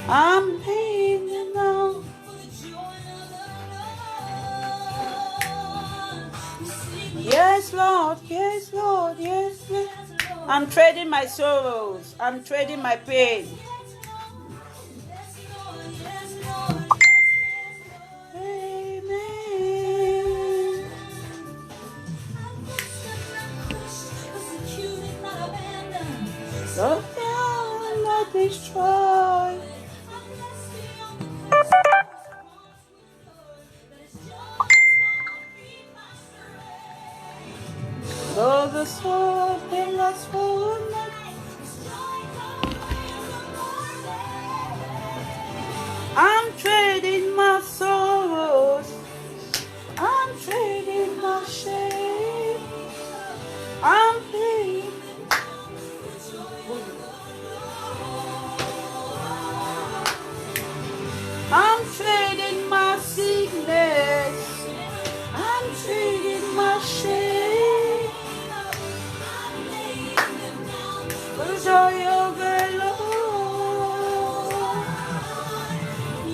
I'm laying them down. Yes, Lord, yes, Lord, yes, yes. I'm trading my sorrows. I'm trading my pain. Amen. So down, not destroy. Though the soul may last for a night, I'm trading my sorrows. I'm trading my shame. I'm paying. I'm trading my sickness. I'm trading my shame. For the joy of the Lord.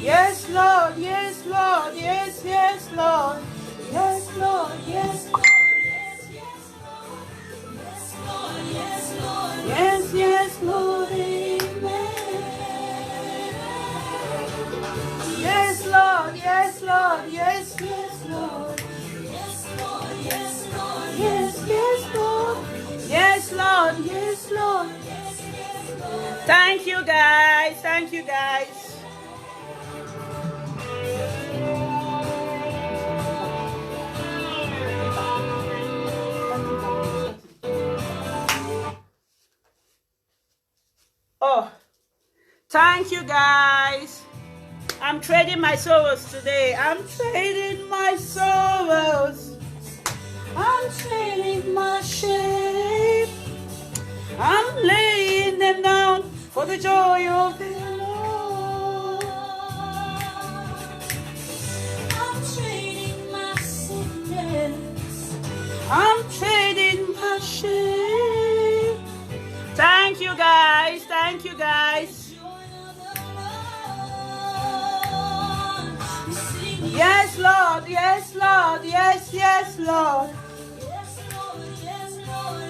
Yes, Lord, yes, Lord, yes, yes, Lord. Yes, Lord, yes, Lord. Yes, yes, Lord, amen. Yes, Lord, yes, Lord, yes, yes, Lord. Yes, Lord, yes, Lord, yes, yes, Lord. Yes, Lord, yes, Lord. Thank you, guys. Thank you, guys. Oh, thank you, guys. I'm trading my sorrows today. I'm trading my sorrows. I'm trading my shame. I'm laying them down for the joy of the Lord. I'm trading my sickness. I'm trading my shame. Thank you, guys. Thank you, guys. Yes, Lord. Yes, Lord. Yes, yes, Lord.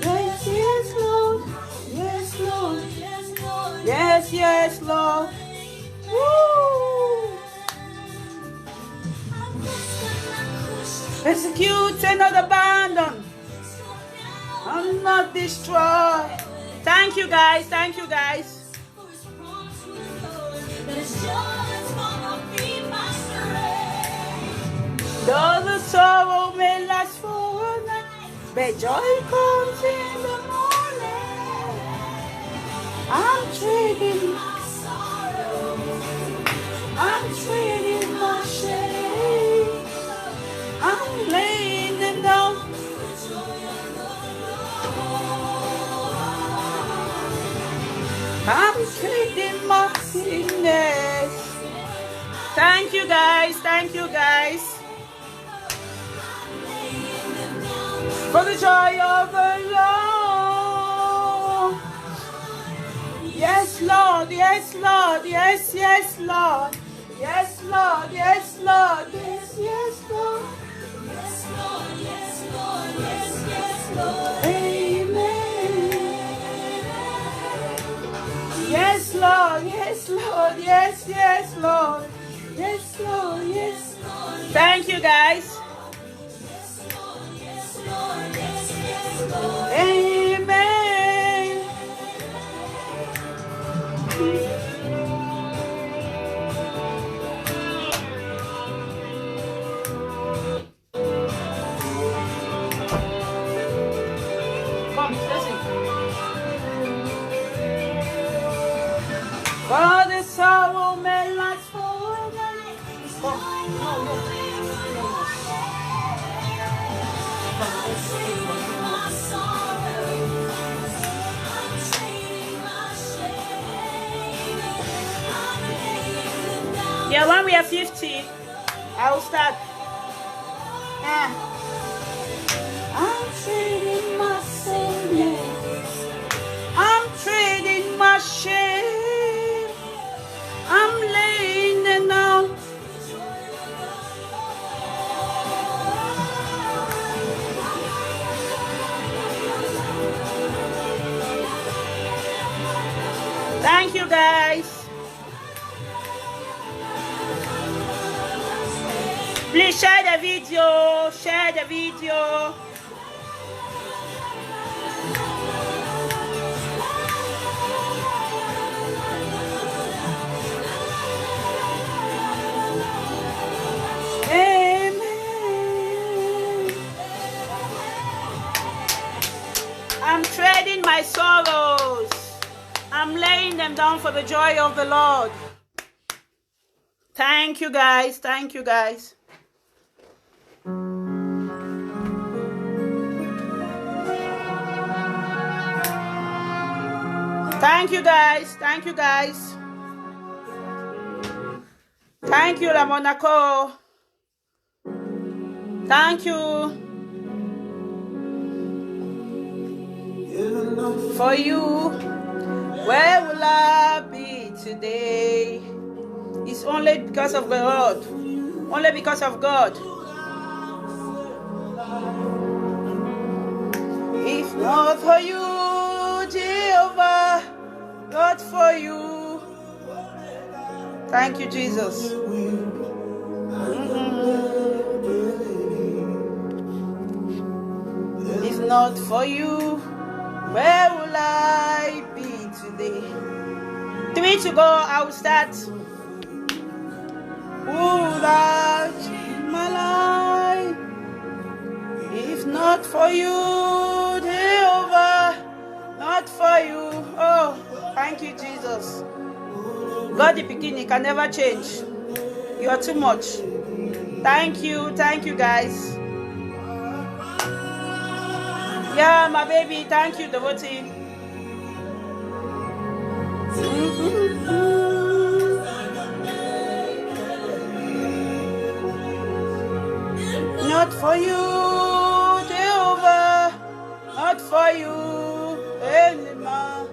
Yes, yes, Lord. Yes, Lord. Yes, yes, Lord. Woo! Persecute and not abandon. I'm not destroyed. Thank you, guys. Thank you, guys. Though the sorrow may last for a night, but joy comes in the morning. I'm trading my sorrow. I'm trading my shame. I'm laying them down. I'm trading my sickness. Thank you, guys. Thank you, guys. For the joy of the Lord. Yes, Lord. Yes, Lord. Yes, yes, Lord. Yes, Lord. Yes, Lord. Yes, yes, Lord. Yes, Lord. Yes, Lord. Yes, yes, Lord. Amen. Yes, Lord. Yes, Lord. Yes, yes, Lord. Yes, Lord. Yes, Lord. Thank you, guys. Amen. Come, let's sing. For the sorrow may last for a night. Yeah, when we are 50, I'll start. I'm trading my sadness. I'm trading my shame. I'm laying them down. Thank you, guys. Please share the video. Share the video. Amen. I'm trading my sorrows. I'm laying them down for the joy of the Lord. Thank you, guys. Thank you, guys. Thank you, guys. Thank you, guys. Thank you, La Monaco. Thank you. For you, where will I be today? It's only because of God. Only because of God. If not for you, Jehovah, not for you. Thank you, Jesus. If not for you, where will I be today? 3 to go, I will start. Who would I change my life? If not for you, Jehovah, not for you. Oh, thank you, Jesus. God the beginning can never change. You are too much. Thank you guys. Yeah, my baby, thank you, devotee. Not for you, Jehovah, not for you, anymore.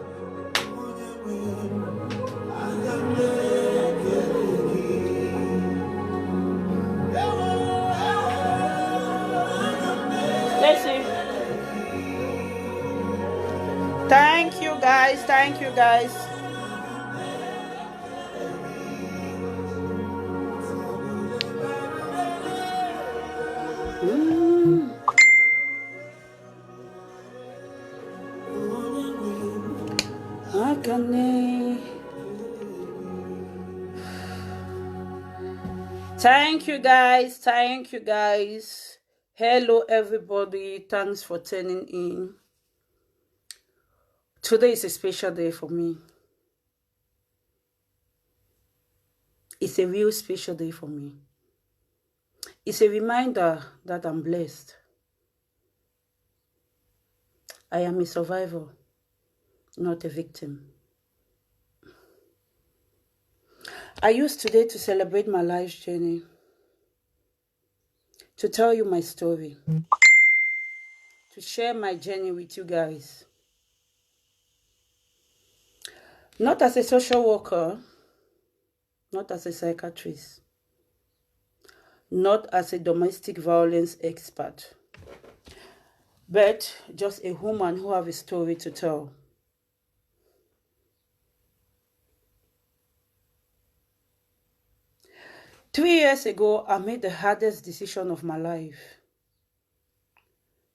Let's see. Thank you, guys. Thank you, guys. Thank you, guys. Thank you, guys. Hello, everybody. Thanks for tuning in. Today is a special day for me. It's a real special day for me. It's a reminder that I'm blessed. I am a survivor, not a victim. I use today to celebrate my life's journey, to tell you my story, to share my journey with you guys. Not as a social worker, not as a psychiatrist, not as a domestic violence expert, but just a woman who has a story to tell. Three years ago, I made the hardest decision of my life,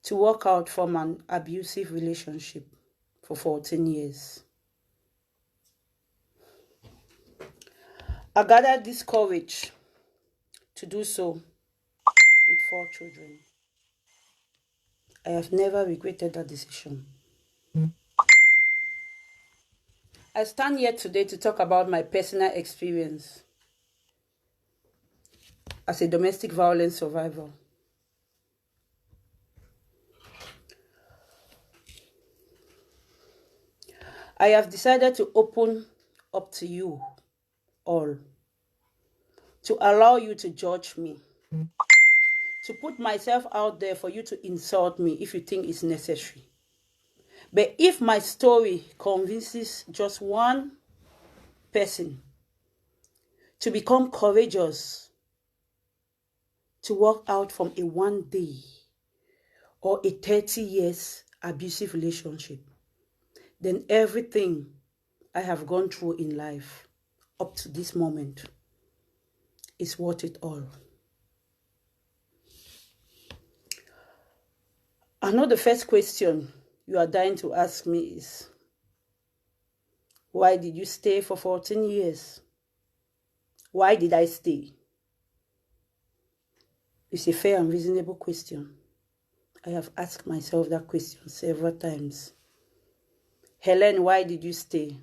to walk out from an abusive relationship for 14 years. I gathered this courage to do so with 4 children. I have never regretted that decision. I stand here today to talk about my personal experience as a domestic violence survivor. I have decided to open up to you all, to allow you to judge me, to put myself out there for you to insult me if you think it's necessary. But if my story convinces just one person, to become courageous, to walk out from a 1 day or a 30 years abusive relationship, then everything I have gone through in life up to this moment is worth it all. I know the first question you are dying to ask me is, why did you stay for 14 years? Why did I stay? It's a fair and reasonable question. I have asked myself that question several times. Helen, why did you stay?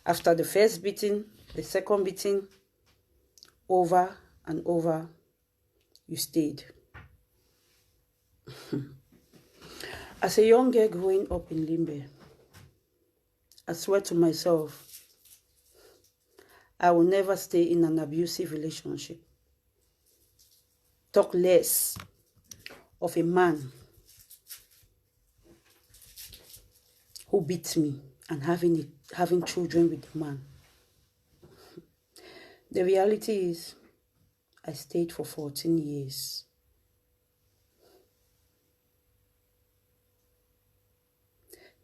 After the first beating, the second beating, over and over, you stayed. As a young girl growing up in Limbe, I swear to myself, I will never stay in an abusive relationship. Talk less of a man who beats me and having children with the man. The reality is, I stayed for 14 years.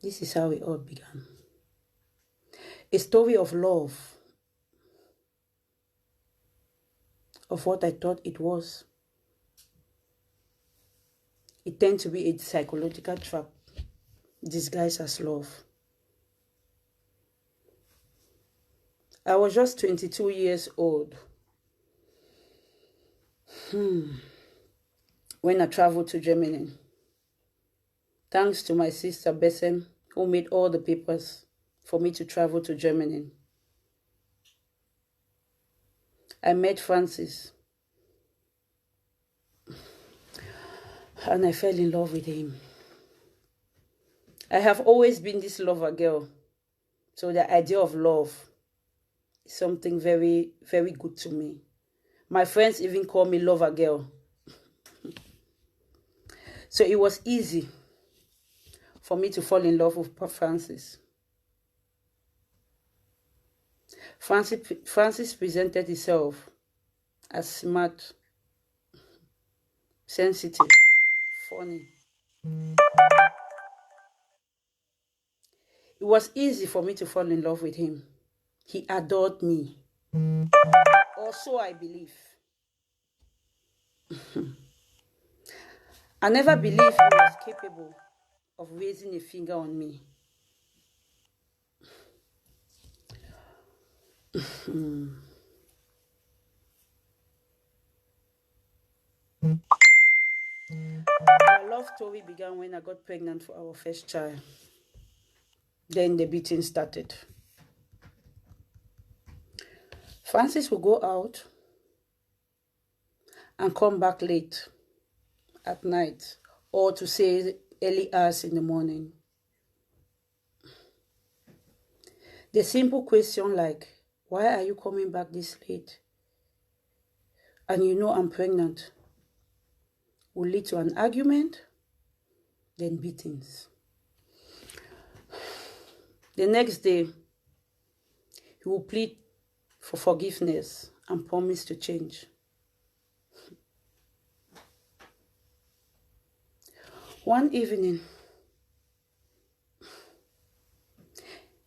This is how it all began. A story of love, of what I thought it was. It tends to be a psychological trap disguised as love. I was just 22 years old when I traveled to Germany. Thanks to my sister Besem, who made all the papers for me to travel to Germany. I met Francis and I fell in love with him. I have always been this lover girl, so the idea of love is something very, very good to me. My friends even call me lover girl. So it was easy for me to fall in love with Francis. Francis presented himself as smart, sensitive, funny. It was easy for me to fall in love with him. He adored me. Or so I believe. I never believed he was capable of raising a finger on me. Our love story began when I got pregnant for our first child. Then the beating started. Francis would go out and come back late at night, or to say early hours in the morning. The simple question like, why are you coming back this late? And you know I'm pregnant, will lead to an argument, then beatings. The next day, he will plead for forgiveness and promise to change. One evening,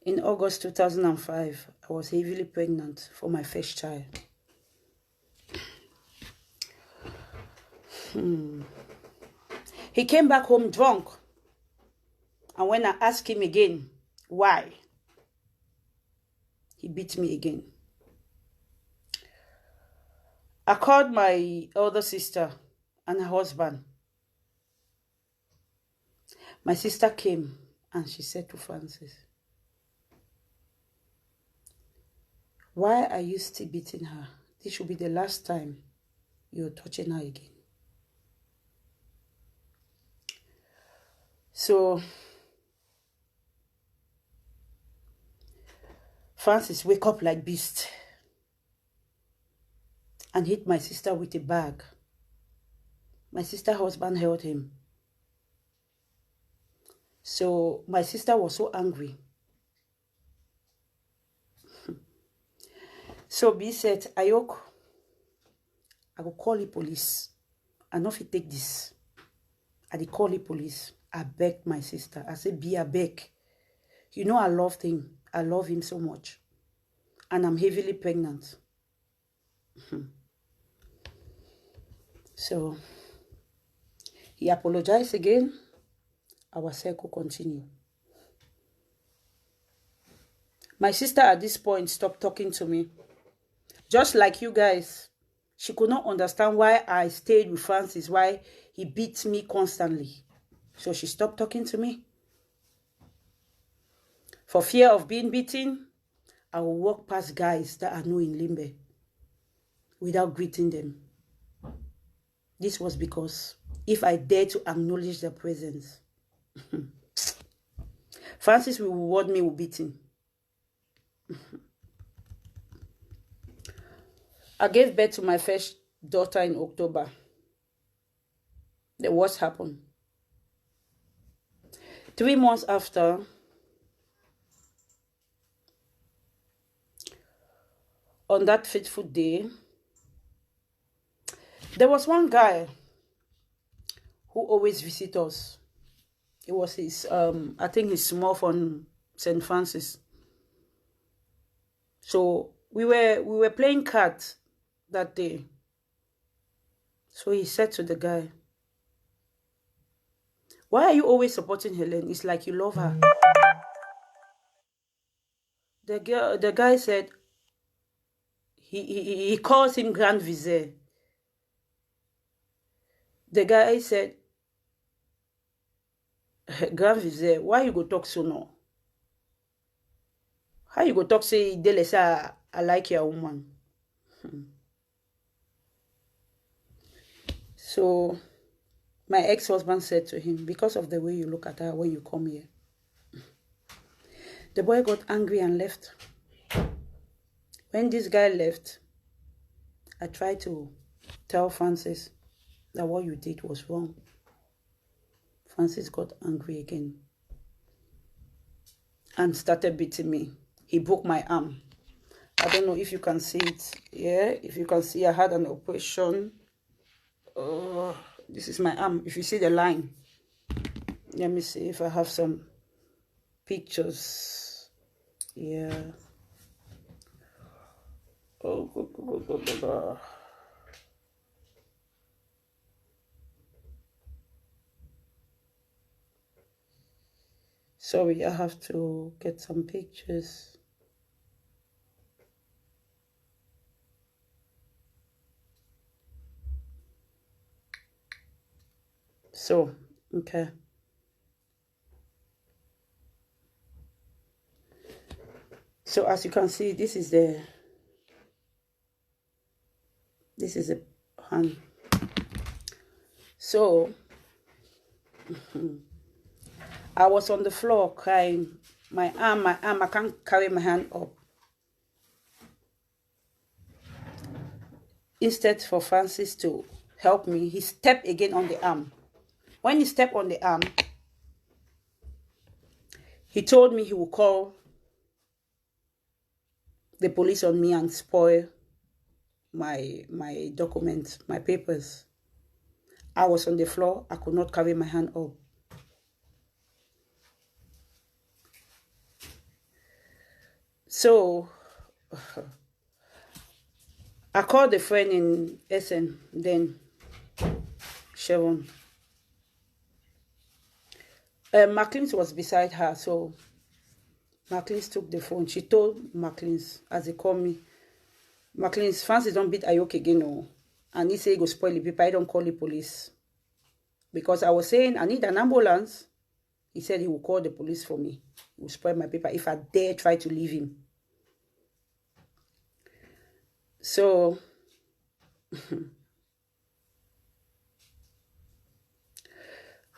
in August 2005, I was heavily pregnant for my first child. He came back home drunk. And when I asked him again, why? He beat me again. I called my elder sister and her husband. My sister came and she said to Francis, why are you still beating her? This should be the last time you're touching her again. So, Francis wake up like beast and hit my sister with a bag. My sister's husband held him. So my sister was so angry. So B said, Ayok, I will call the police. I know if you take this. I dey call the police. I begged my sister. I said, B, I beg. You know I loved him. I love him so much. And I'm heavily pregnant. So he apologized again. Our circle continued. My sister at this point stopped talking to me. Just like you guys, she could not understand why I stayed with Francis, why he beats me constantly. So she stopped talking to me. For fear of being beaten, I will walk past guys that I know in Limbe without greeting them. This was because if I dare to acknowledge their presence, Francis will reward me with beating. I gave birth to my first daughter in October. The worst happened. 3 months after, on that fateful day, there was one guy who always visits us. It was his, I think he's small from St. Francis. So we were playing cards that day. So he said to the guy, why are you always supporting Helen? It's like you love her. The guy said, he calls him Grand Vizier. The guy said, Grand Vizier, why you go talk so now? How you go talk say, Delesa, I like your woman? So my ex-husband said to him, because of the way you look at her when you come here. The boy got angry and left. When this guy left, I tried to tell Francis that what you did was wrong. Francis got angry again and started beating me. He broke my arm. I don't know if you can see it. Yeah, if you can see, I had an operation. This is my arm. If you see the line, let me see if I have some pictures. Yeah. Sorry, I have to get some pictures. So, okay. So as you can see, this is a hand. So I was on the floor crying. My arm, I can't carry my hand up. Instead for Francis to help me, he stepped again on the arm. When he stepped on the arm, he told me he would call the police on me and spoil my documents, my papers. I was on the floor. I could not carry my hand up. So I called a friend in Essen, then Sharon. Maclean's was beside her, so Maclean's took the phone. She told Maclean's, as they call me, Maclean's, Francis don't beat Ayok again, no. And he said he go spoil the paper. I don't call the police. Because I was saying, I need an ambulance. He said he will call the police for me. He will spoil my paper if I dare try to leave him. So,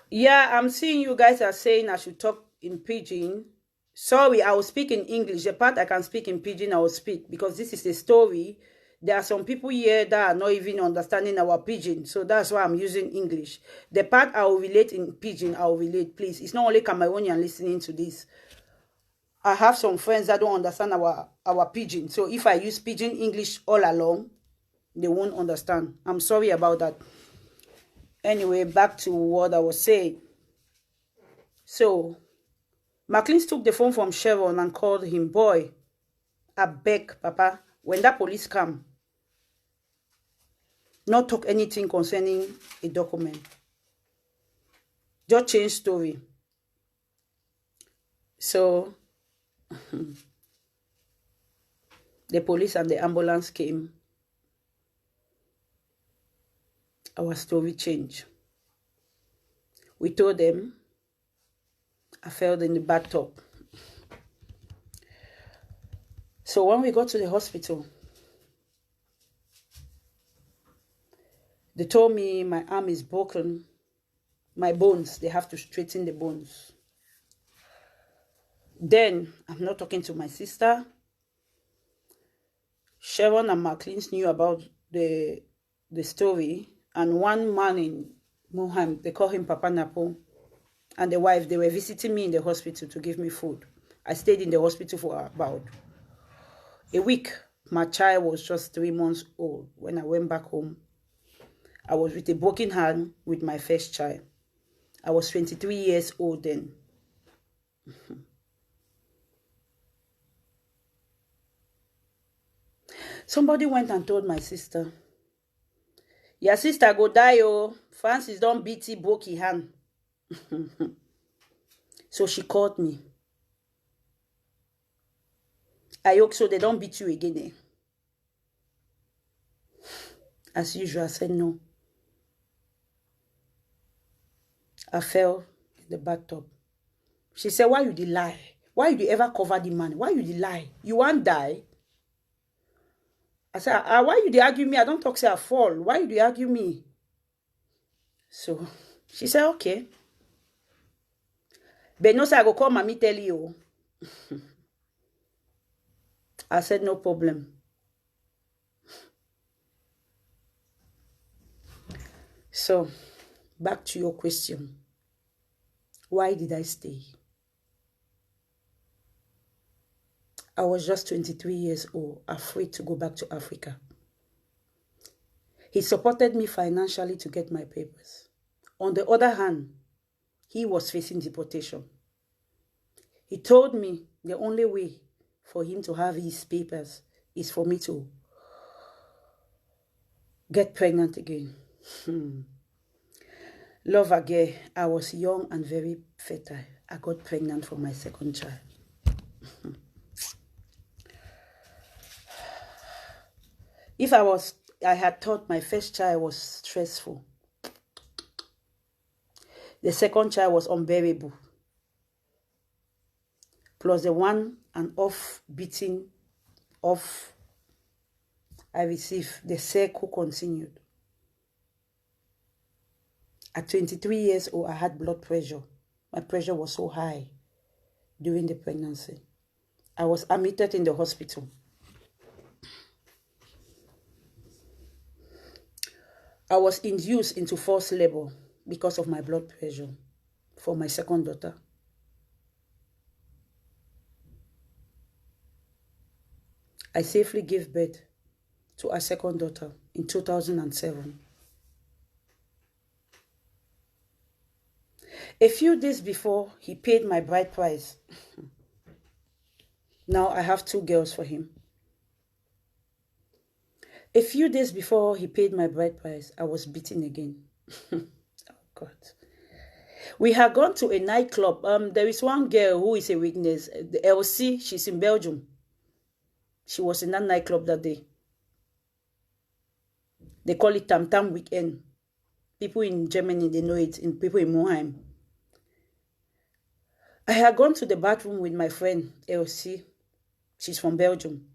yeah, I'm seeing you guys are saying I should talk in Pidgin. Sorry, I will speak in English. The part I can speak in Pidgin, I will speak. Because this is a story. There are some people here that are not even understanding our Pidgin. So that's why I'm using English. The part I will relate in Pidgin, I will relate, please. It's not only Cameroonian listening to this. I have some friends that don't understand our pidgin. So if I use pidgin English all along, they won't understand. I'm sorry about that. Anyway, back to what I was saying. So McLean took the phone from Sharon and called him. Boy, I beg, Papa, when that police come, not talk anything concerning a document. Just change story. So the police and the ambulance came. Our story changed. We told them I fell in the bathtub. So when we got to the hospital, they told me my arm is broken. My bones, they have to straighten the bones. Then, I'm not talking to my sister. Sharon and McLean knew about the story. And one man in Moham, they call him Papa Napo, and the wife, they were visiting me in the hospital to give me food. I stayed in the hospital for about a week. My child was just 3 months old. When I went back home, I was with a broken hand with my first child. I was 23 years old then. Somebody went and told my sister, your sister go die, oh. Francis don't beat he broke his hand. So she called me. I hope so they don't beat you again, eh? As usual, I said no. I fell in the bathtub. She said, why you did lie? Why you did ever cover the man? Why you did lie? You won't die? I said, why you did argue me? I don't talk say I fall. Why you did argue me? So she said, okay. But no, say I go call mommy tell you. I said, no problem. So, back to your question. Why did I stay? I was just 23 years old, afraid to go back to Africa. He supported me financially to get my papers. On the other hand, he was facing deportation. He told me the only way for him to have his papers is for me to get pregnant again. Love again. I was young and very fertile. I got pregnant for my second child. If I had thought my first child was stressful, the second child was unbearable. Plus the one and off beating off I received, the circle continued. At 23 years old, I had blood pressure. My pressure was so high during the pregnancy. I was admitted in the hospital. I was induced into forced labor because of my blood pressure for my second daughter. I safely gave birth to our second daughter in 2007. A few days before, he paid my bride price. Now I have 2 girls for him. A few days before he paid my bride price, I was beaten again. Oh, God. We had gone to a nightclub. There is one girl who is a witness, the LC. She's in Belgium. She was in that nightclub that day. They call it Tam Tam Weekend. People in Germany, they know it. And people in Moheim. I had gone to the bathroom with my friend, LC. She's from Belgium.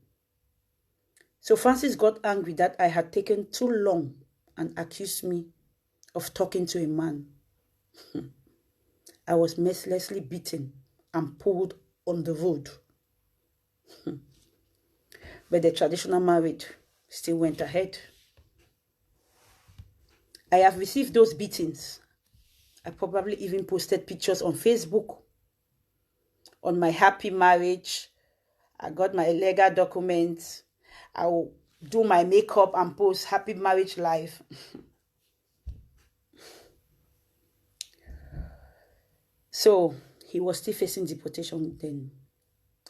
So Francis got angry that I had taken too long and accused me of talking to a man. I was mercilessly beaten and pulled on the road. But the traditional marriage still went ahead. I have received those beatings. I probably even posted pictures on Facebook on my happy marriage. I got my legal documents. I will do my makeup and post happy marriage life. So he was still facing deportation then.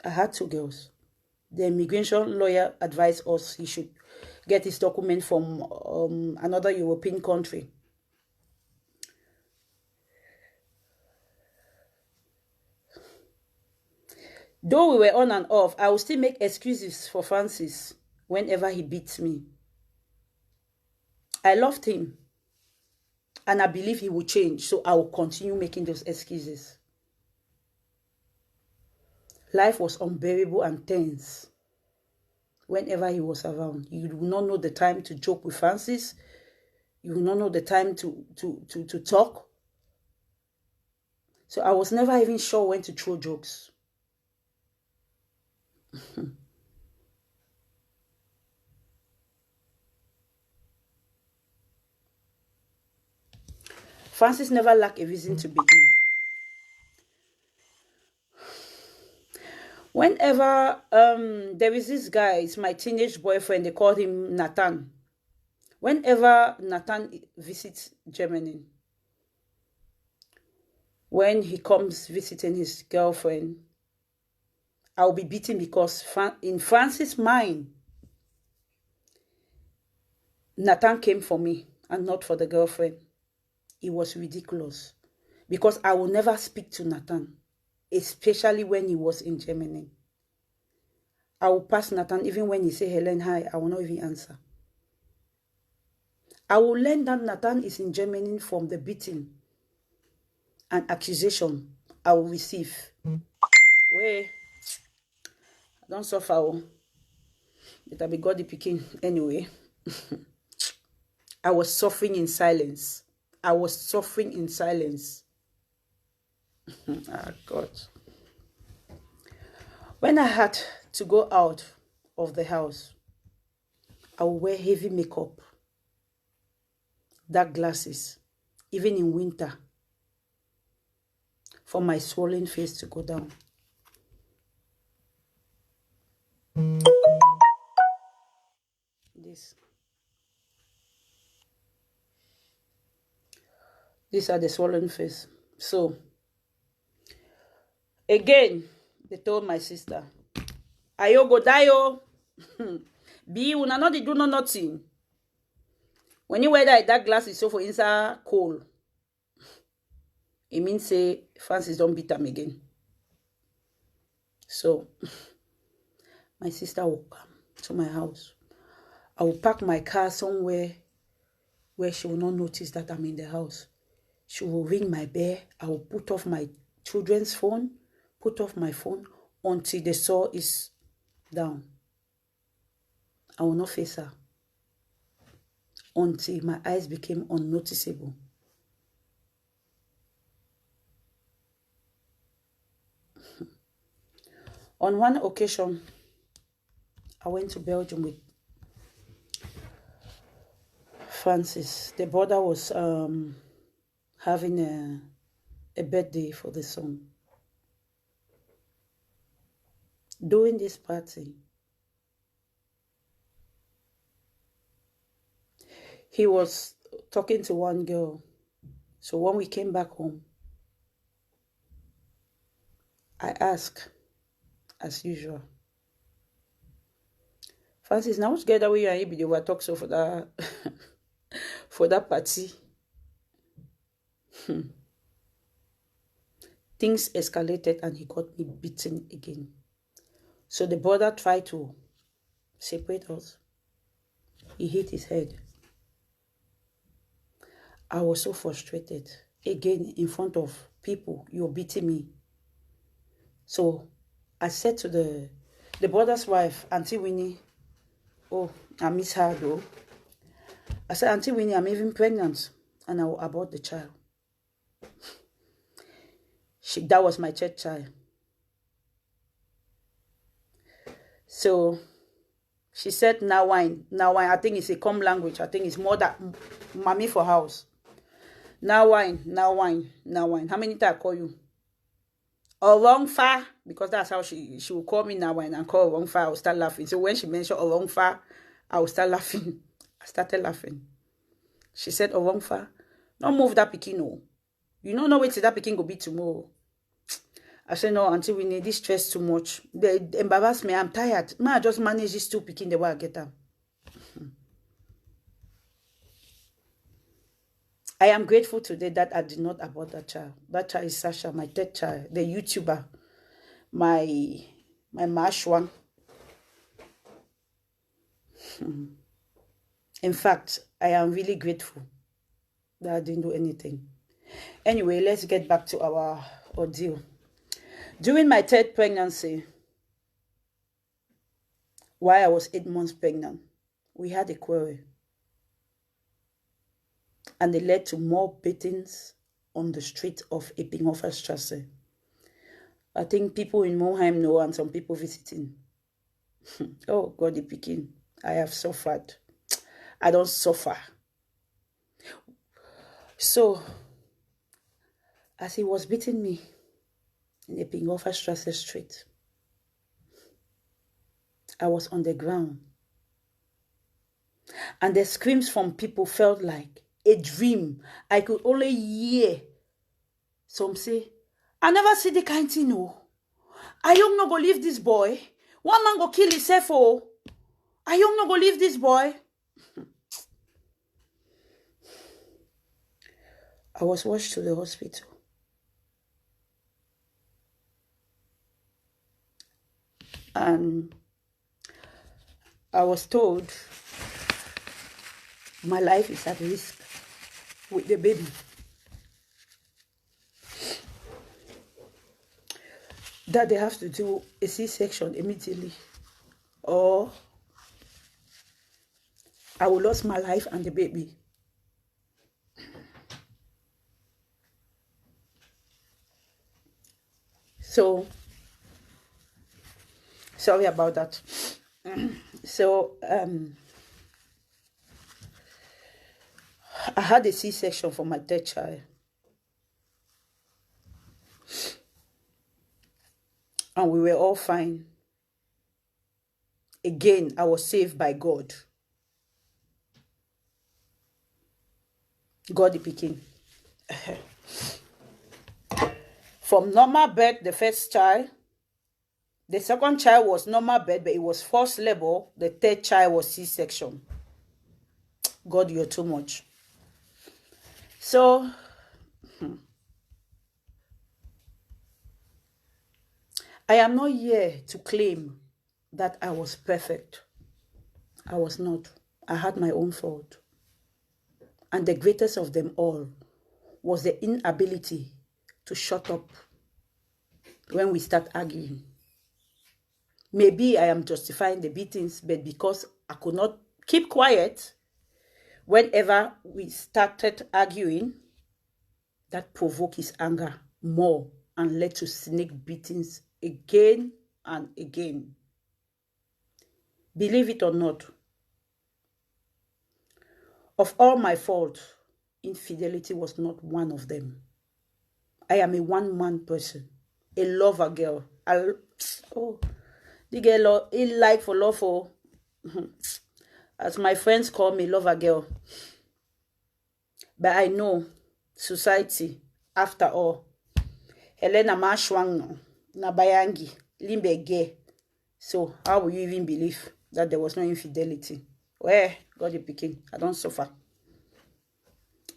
I had 2 girls. The immigration lawyer advised us he should get his document from another European country. Though we were on and off, I would still make excuses for Francis whenever he beats me. I loved him, and I believe he would change, so I will continue making those excuses. Life was unbearable and tense whenever he was around. You will not know the time to joke with Francis. You will not know the time to talk. So I was never even sure when to throw jokes. Francis never lacked a reason to beat me. Whenever there is this guy, it's my teenage boyfriend, they call him Nathan. Whenever Nathan visits Germany, when he comes visiting his girlfriend, I'll be beaten because in Francis' mind, Nathan came for me and not for the girlfriend. It was ridiculous because I will never speak to Nathan, especially when he was in Germany. I will pass Nathan even when he say Helen, hi, I will not even answer. I will learn that Nathan is in Germany from the beating and accusation I will receive. Wait, don't suffer. It will be God the picking anyway. I was suffering in silence. I was suffering in silence. Ah, God. When I had to go out of the house, I would wear heavy makeup, dark glasses, even in winter, for my swollen face to go down. These are the swollen face. So, again, they told my sister, Ayo go die oh. Be una not do no nothing. When you wear that glasses so for inside cold, it means say Francis don't beat them again. So my sister will come to my house. I will park my car somewhere where she will not notice that I'm in the house. She will ring my bell. I will put off my children's phone, put off my phone until the saw is down. I will not face her until my eyes became unnoticeable. On one occasion, I went to Belgium with Francis. The brother was having a birthday for the son. During this party, he was talking to one girl. So when we came back home, I asked, as usual, Francis, now which girl that we are able to talk so for that for that party? Things escalated and he got me beaten again. So the brother tried to separate us. He hit his head. I was so frustrated. Again, in front of people, you're beating me. So I said to the brother's wife, Auntie Winnie, oh, I miss her though. I said, Auntie Winnie, I'm even pregnant and I will abort the child. That was my church child. So she said, now wine. Now wine, I think it's a common language. I think it's more that mommy for house. Now wine, now wine, now wine. How many times I call you? Orongfa, because that's how she will call me now. When I call Orongfa, I will start laughing. So when she mentioned Orongfa, I will start laughing. I started laughing. She said, Orongfa, don't move that pikin, no. You don't know where that pikin go be tomorrow. I said, no, until we need this stress too much. They embarrass me. I'm tired. I just manage this two pikin the way I get them. I am grateful today that I did not abort that child. That child is Sasha, my third child, the YouTuber, my mash one. In fact, I am really grateful that I didn't do anything. Anyway, let's get back to our ordeal. During my third pregnancy, while I was 8 months pregnant, we had a quarrel. And it led to more beatings on the street of Eppinghoferstrasse. I think people in Monheim know and some people visiting. Oh, God, the Peking. I have suffered. I don't suffer. So, as he was beating me in Eppinghoferstrasse street, I was on the ground. And the screams from people felt like a dream. I could only hear some say, I never see the kind thing, no. I young no go leave this boy. One man go kill himself, oh. I young no go leave this boy. I was rushed to the hospital. And I was told my life is at risk with the baby. That they have to do a C-section immediately, or I will lose my life and the baby. So, sorry about that. So, I had a C-section for my third child. And we were all fine. Again, I was saved by God. God the Peking. From normal birth, the first child. The second child was normal birth, but it was forced labor. The third child was C-section. God, you're too much. So, I am not here to claim that I was perfect. I was not. I had my own fault. And the greatest of them all was the inability to shut up when we start arguing. Maybe I am justifying the beatings, but because I could not keep quiet whenever we started arguing, that provoked his anger more and led to snake beatings again and again. Believe it or not, of all my faults, infidelity was not one of them. I am a one-man person, a lover girl. The girl he like for love for, as my friends call me, lover girl. But I know society, after all, Helena Mashwang na bayangi limbe gay. So how will you even believe that there was no infidelity? Well, God the Peking, I don't suffer.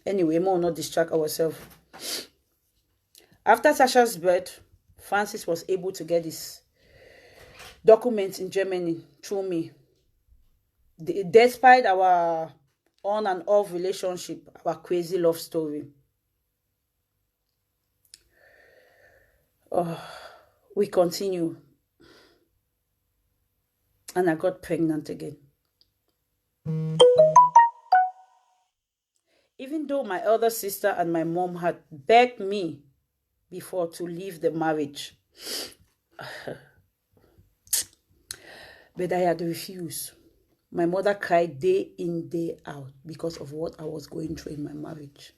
Anyway, more not distract ourselves. After Sasha's birth, Francis was able to get his documents in Germany through me. Despite our on and off relationship, our crazy love story, we continue. And I got pregnant again. Even though my elder sister and my mom had begged me before to leave the marriage, but I had refused. My mother cried day in, day out because of what I was going through in my marriage.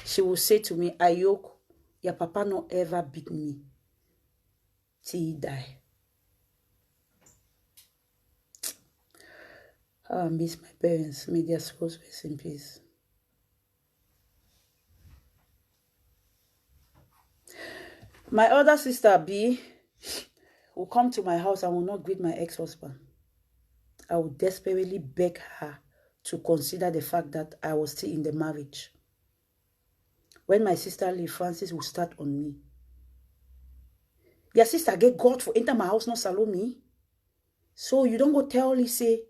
She would say to me, Ayok, Your papa no ever beat me till he die. How I miss my parents. May their souls rest in peace. My other sister B will come to my house and will not greet my ex-husband. I will desperately beg her to consider the fact that I was still in the marriage. When my sister leave, Francis will start on me. Your sister get God for enter my house, not Salome. So you don't go tell her, say,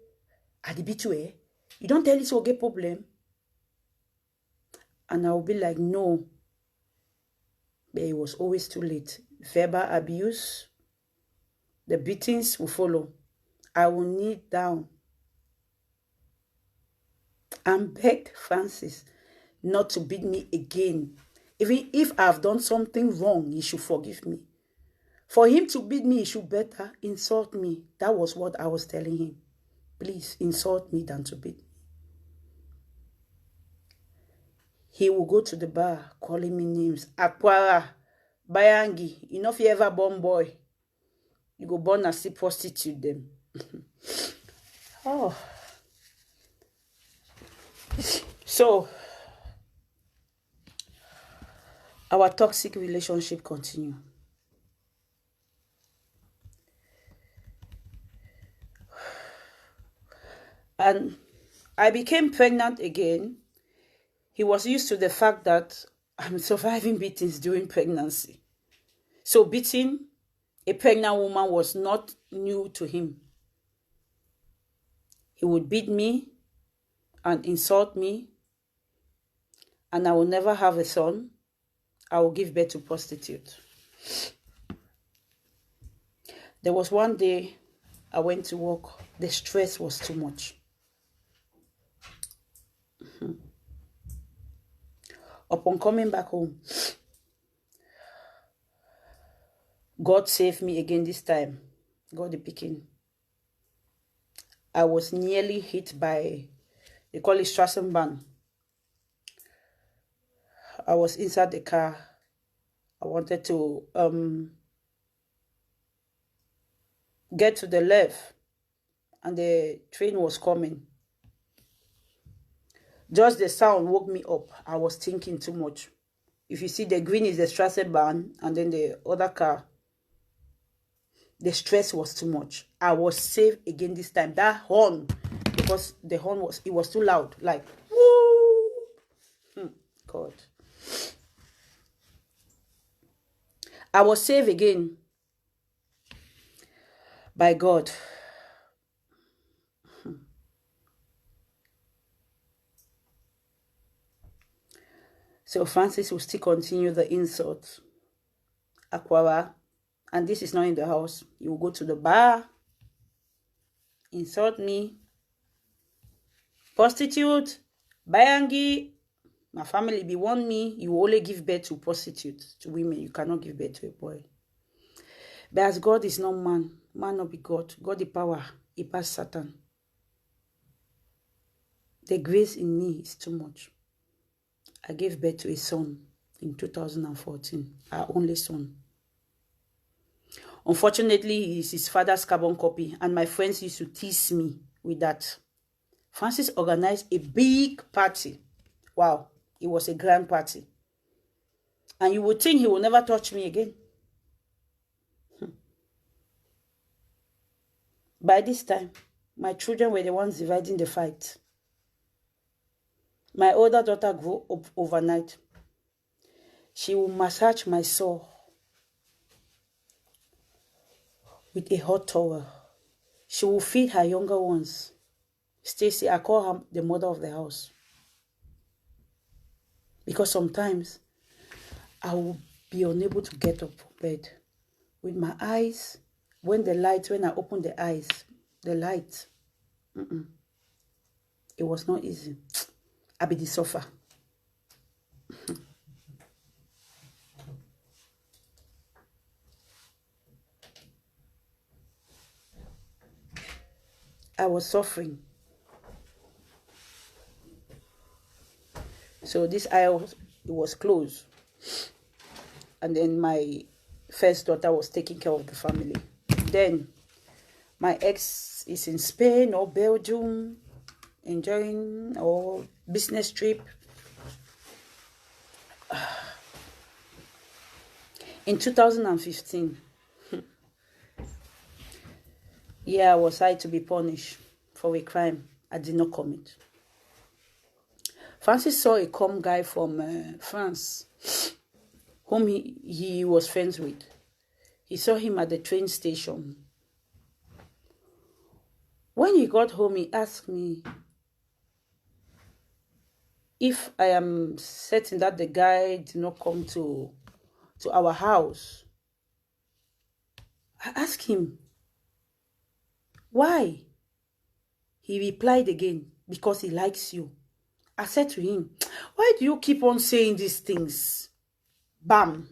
I did beat you, eh? You don't tell her, so get problem. And I will be like, no. But it was always too late. Verbal abuse, the beatings will follow. I will kneel down and beg Francis not to beat me again. Even if I've done something wrong, he should forgive me. For him to beat me, he should better insult me. That was what I was telling him. Please insult me than to beat me. He will go to the bar calling me names. Akwara, Bayangi, you know if you ever born boy, you go born and still prostitute them. Oh. So, our toxic relationship continue. And I became pregnant again. He was used to the fact that I'm surviving beatings during pregnancy. So beating a pregnant woman was not new to him. He would beat me and insult me, and I will never have a son. I will give birth to prostitute. There was one day I went to work. The stress was too much. Upon coming back home, God saved me again this time. God the picking. I was nearly hit by, they call it Strassenbahn. I was inside the car. I wanted to get to the left, and the train was coming. Just the sound woke me up. I was thinking too much. If you see, the green is the Strassenbahn, and then the other car. The stress was too much. I was saved again this time. That horn, because the horn was too loud. Like, woo! God. I was saved again by God. So Francis will still continue the insult. Aquara. And this is not in the house. He will go to the bar, insult me, prostitute, Bayangi. My family be want me. You will only give birth to prostitutes, to women. You cannot give birth to a boy. But as God is not man, man not be God. God the power, he passed Satan. The grace in me is too much. I gave birth to a son in 2014, our only son. Unfortunately, he is his father's carbon copy, and my friends used to tease me with that. Francis organized a big party. Wow, it was a grand party. And you would think he will never touch me again. By this time, my children were the ones dividing the fight. My older daughter grew up overnight. She will massage my sore with a hot towel. She will feed her younger ones. Stacy, I call her the mother of the house. Because sometimes I will be unable to get up from bed. With my eyes, when I open the eyes, the light, it was not easy. I be the suffer. I was suffering. So this eye was closed. and then my first daughter was taking care of the family. Then my ex is in Spain or Belgium, enjoying or business trip. In 2015, yeah, was I to be punished for a crime I did not commit. Francis saw a calm guy from France, whom he was friends with. He saw him at the train station. When he got home, he asked me if I am certain that the guy did not come to our house. I asked him, why? He replied again, because he likes you. I said to him, why do you keep on saying these things? Bam!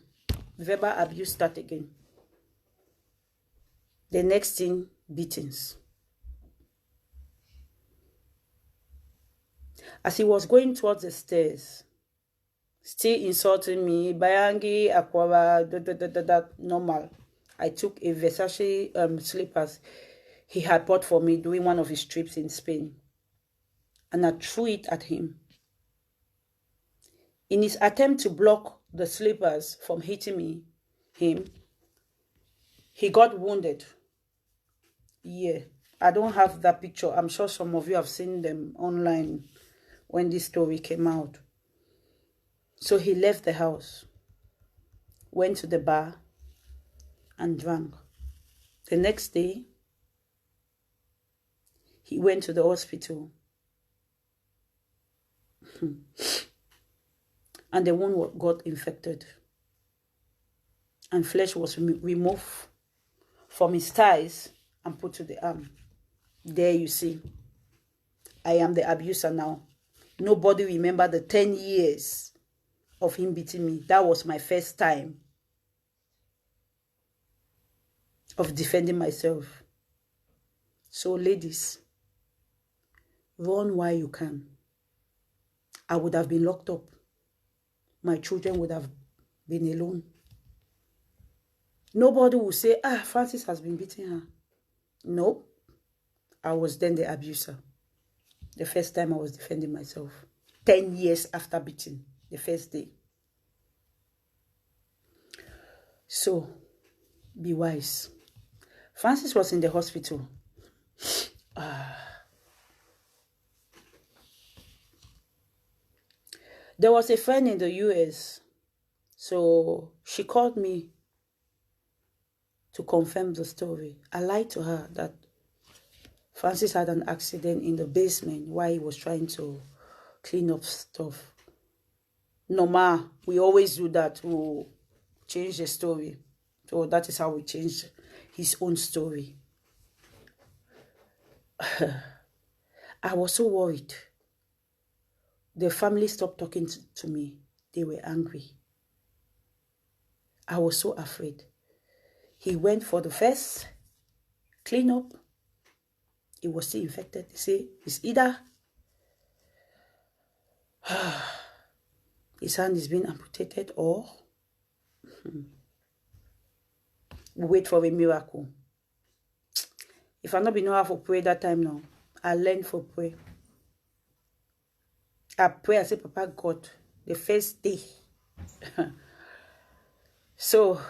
Verbal abuse start again. The next thing, beatings. As he was going towards the stairs, still insulting me, Bayangi, Aquara, normal. I took a Versace slippers he had bought for me during one of his trips in Spain, and I threw it at him. In his attempt to block the slippers from hitting him, he got wounded. Yeah, I don't have that picture. I'm sure some of you have seen them online when this story came out. So he left the house, went to the bar, and drank. The next day, he went to the hospital. And the wound got infected. And flesh was removed from his thighs and put to the arm. There you see. I am the abuser now. Nobody remember the 10 years of him beating me. That was my first time of defending myself. So ladies, run while you can. I would have been locked up. My children would have been alone. Nobody will say, Francis has been beating her. No, I was then the abuser. The first time I was defending myself. 10 years after beating, the first day. So, be wise. Francis was in the hospital. There was a friend in the US. So, she called me to confirm the story. I lied to her that Francis had an accident in the basement while he was trying to clean up stuff. Normal, we always do that. We change the story. So that is how we changed his own story. I was so worried. The family stopped talking to me. They were angry. I was so afraid. He went for the first cleanup. He was still infected. They say it's either his hand is being amputated or we wait for a miracle. If I not be know how to pray that time now, I learned for pray. I pray, I say, Papa God, the first day. So,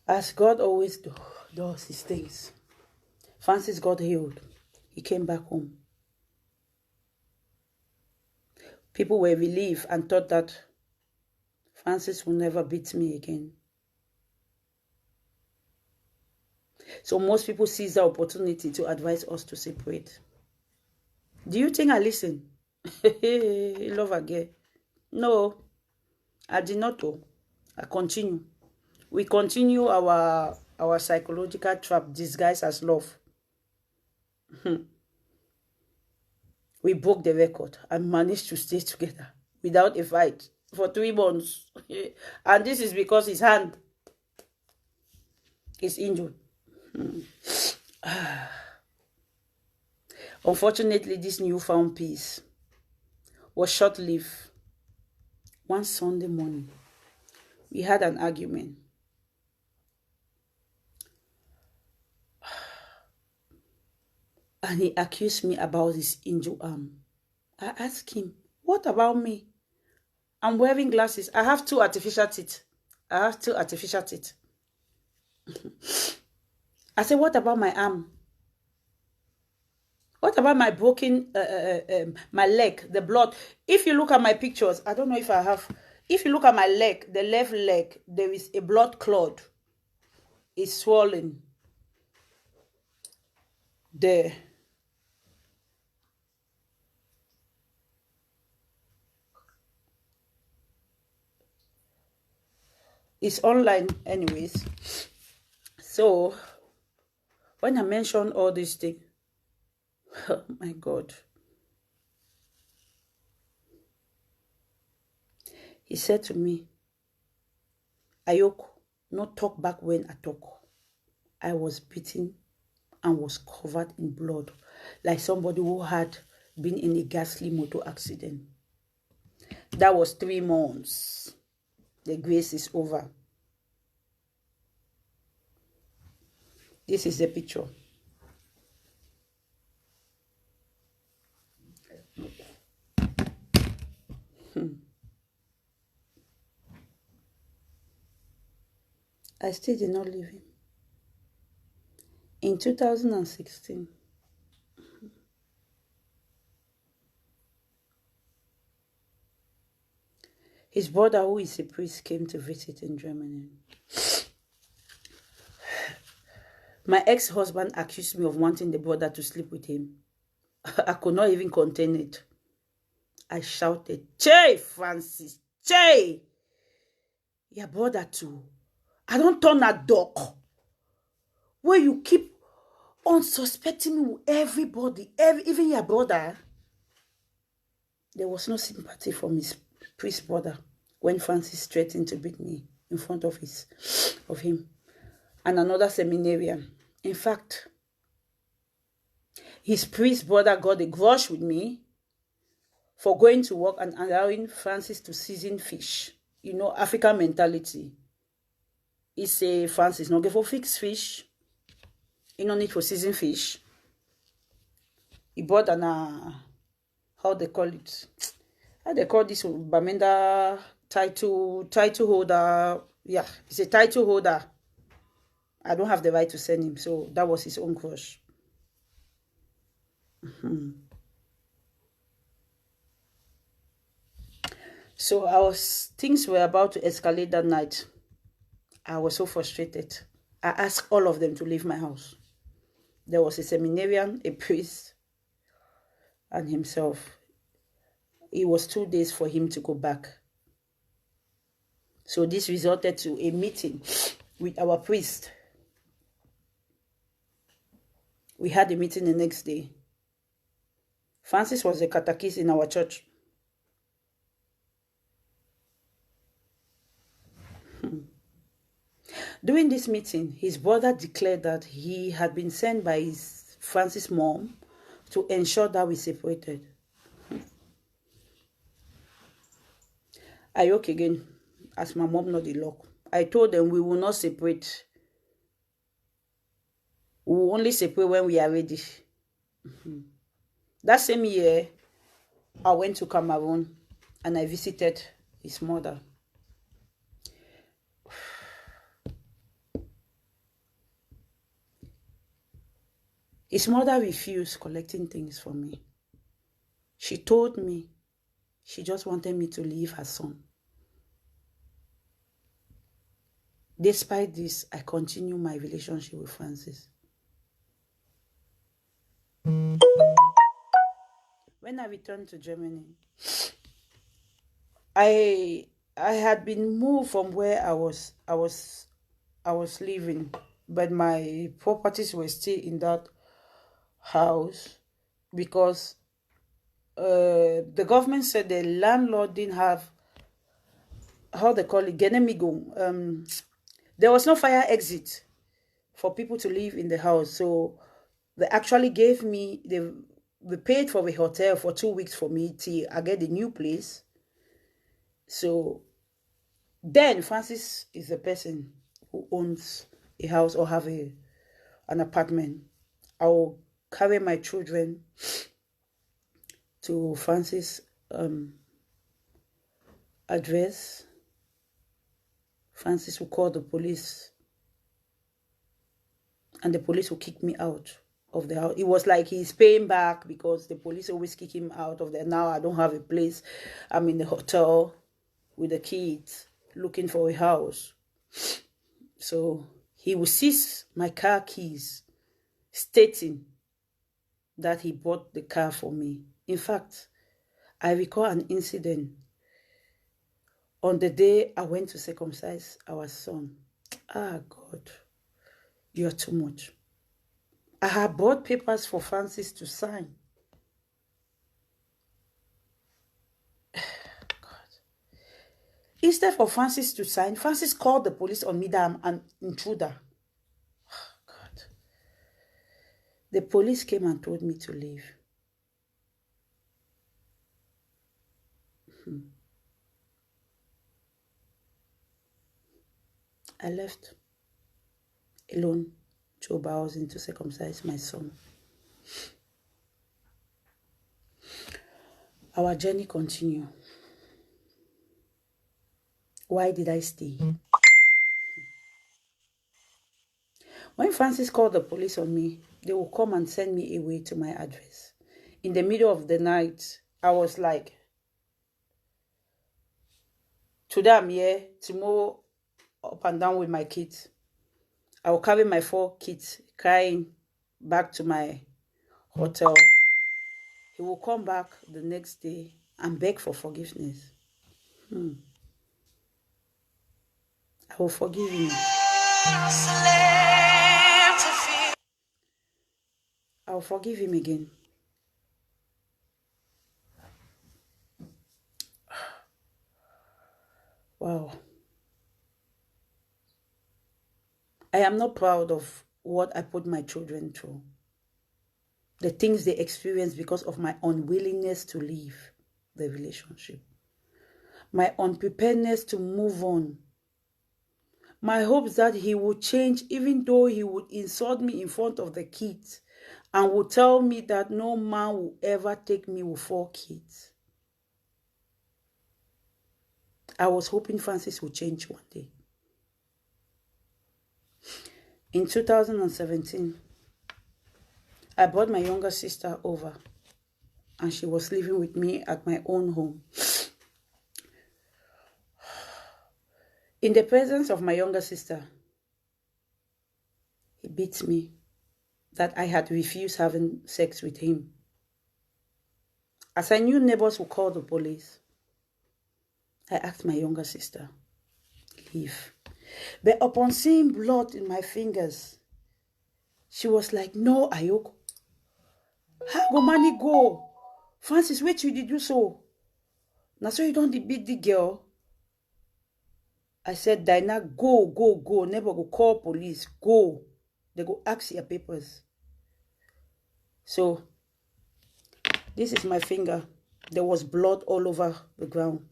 as God always does his things, Francis got healed. He came back home. People were relieved and thought that Francis will never beat me again. So most people seize the opportunity to advise us to separate. Do you think I listen? Love again. No, I did not go. I continue. We continue our psychological trap disguised as love. We broke the record and managed to stay together without a fight for 3 months. And this is because his hand is injured. Unfortunately, this newfound peace was short-lived. One Sunday morning, we had an argument. And he accused me about his injured arm. I asked him, what about me? I'm wearing glasses. I have two artificial teeth. I said, what about my arm? What about my broken, my leg, the blood? If you look at my pictures, I don't know if I have. If you look at my leg, the left leg, there is a blood clot. It's swollen. There. It's online anyways. So, when I mentioned all these things, oh my God. He said to me, Ayoko, not talk back when I talk. I was beaten and was covered in blood, like somebody who had been in a ghastly motor accident. That was 3 months. The grace is over. This is the picture. I still did not leave him. In 2016, his brother, who is a priest, came to visit in Germany. My ex-husband accused me of wanting the brother to sleep with him. I could not even contain it. I shouted, Che, Francis, Che! Your brother too. I don't turn a dog. Where you keep on suspecting me with everybody, even your brother. There was no sympathy from his priest brother when Francis threatened to beat me in front of him and another seminarian. In fact, his priest brother got a grudge with me for going to work and allowing Francis to season fish. You know, African mentality. He say, Francis, no go for fix fish. You no need for season fish. He bought an, how they call it? How they call this Bamenda title holder. Yeah, it's a title holder. I don't have the right to send him, so that was his own crush. So things were about to escalate that night. I was so frustrated. I asked all of them to leave my house. There was a seminarian, a priest, and himself. It was 2 days for him to go back. So this resulted to a meeting with our priest. We had a meeting the next day. Francis was a catechist in our church. During this meeting, his brother declared that he had been sent by his Francis' mom to ensure that we separated. I yoke again, as my mom not the lock. I told them we will not separate. We will only separate when we are ready. That same year, I went to Cameroon and I visited his mother. His mother refused collecting things from me. She told me she just wanted me to leave her son. Despite this, I continue my relationship with Francis. When I returned to Germany, I had been moved from where I was living, but my properties were still in that house because the government said the landlord didn't have, how they call it, genemigo. There was no fire exit for people to live in the house, so they actually gave me they paid for the hotel for 2 weeks for me till I get a new place. So then Francis is the person who owns a house or have an apartment. I'll carry my children to Francis' address. Francis will call the police, and the police will kick me out of the house. It was like he's paying back because the police always kick him out of there. Now I don't have a place. I'm in the hotel with the kids looking for a house. So he will seize my car keys, stating that he bought the car for me. In fact, I recall an incident on the day I went to circumcise our son. Ah, God, you are too much. I had bought papers for Francis to sign. God. Instead for Francis to sign, Francis called the police on me that I'm an intruder. God. The police came and told me to leave. I left alone to Obahousing to circumcise my son. Our journey continued. Why did I stay? When Francis called the police on me, they will come and send me away to my address. In the middle of the night, I was like, today I'm here, tomorrow up and down with my kids. I will carry my 4 kids crying back to my hotel. He will come back the next day and beg for forgiveness. I will forgive him. I will forgive him again. Wow. I am not proud of what I put my children through. The things they experienced because of my unwillingness to leave the relationship. My unpreparedness to move on. My hopes that he would change, even though he would insult me in front of the kids and would tell me that no man will ever take me with 4 kids. I was hoping Francis would change one day. In 2017, I brought my younger sister over and she was living with me at my own home. In the presence of my younger sister, he beat me that I had refused having sex with him. As I knew neighbors would call the police, I asked my younger sister, leave. But upon seeing blood in my fingers, she was like, no, Ayoko. How go money go? Francis, wait, you did do so. Now so you don't beat the girl. I said, Dinah, go. Never go call police. Go. They go ask your papers. So, this is my finger. There was blood all over the ground.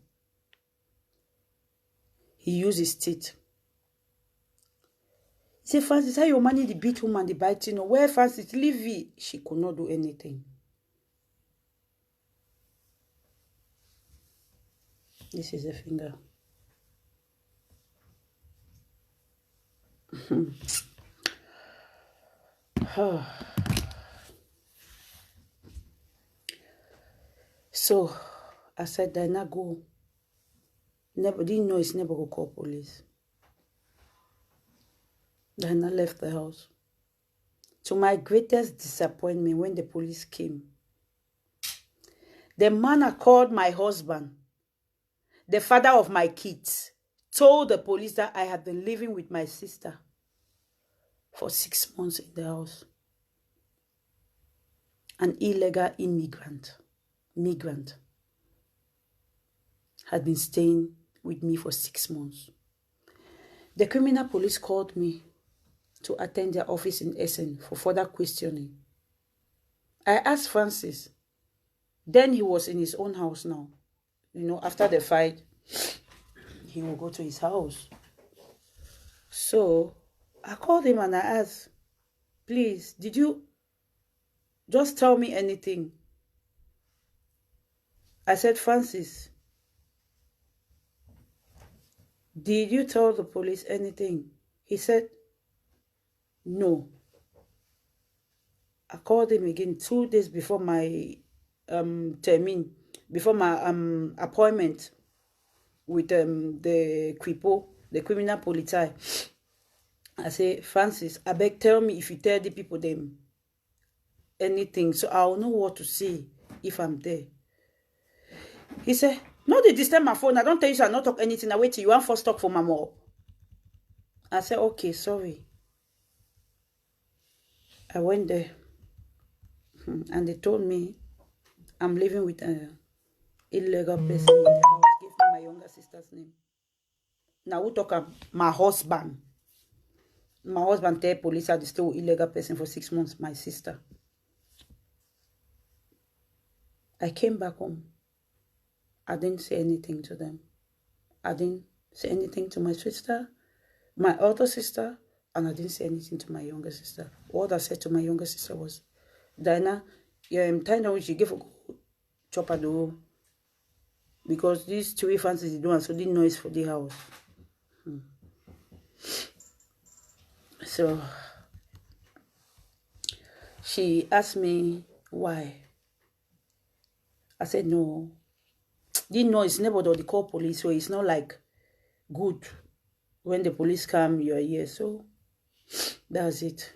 He used his teeth. He said, Francis, how your money the beat woman, the biting? Where Francis, leave it? She could not do anything. This is a finger. So, I said, Dinah, go. Never didn't know it's never go call police. Dinah left the house. To my greatest disappointment, when the police came, the man I called my husband, the father of my kids, told the police that I had been living with my sister for 6 months in the house. An illegal migrant, had been staying with me for 6 months. The criminal police called me to attend their office in Essen for further questioning. I asked Francis. Then he was in his own house now. You know, after the fight, he will go to his house. So I called him and I asked, please, did you just tell me anything? I said, Francis, did you tell the police anything? He said, no. I called him again 2 days before my termin, before my appointment with the Kripo, the criminal police. I say, Francis, I beg, tell me if you tell the people them anything, so I'll know what to say if I'm there. He said, no, they disturb my phone. I don't tell you, so I'll not talk anything. I wait till you want first talk for my mom. I said, okay, sorry. I went there, and they told me I'm living with an illegal person in the house. Gave me my younger sister's name. Now we talk about my husband. My husband tell police I stay with illegal person for 6 months. My sister. I came back home. I didn't say anything to them. I didn't say anything to my sister, my older sister, and I didn't say anything to my younger sister. What I said to my younger sister was, Diana, time now she give a chopper do because these 2 fancies doing so the noise for the house. So she asked me why. I said no. The noise never do they call police, so it's not like good. When the police come, you're here. So that's it.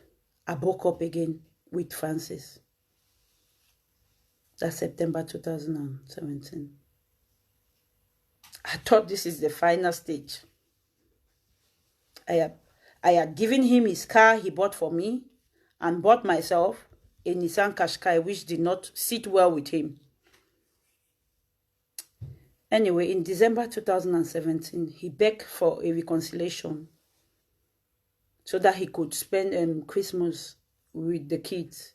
I broke up again with Francis. That's September 2017. I thought this is the final stage. I had given him his car he bought for me and bought myself a Nissan Qashqai, which did not sit well with him. Anyway, in December 2017, he begged for a reconciliation so that he could spend Christmas with the kids,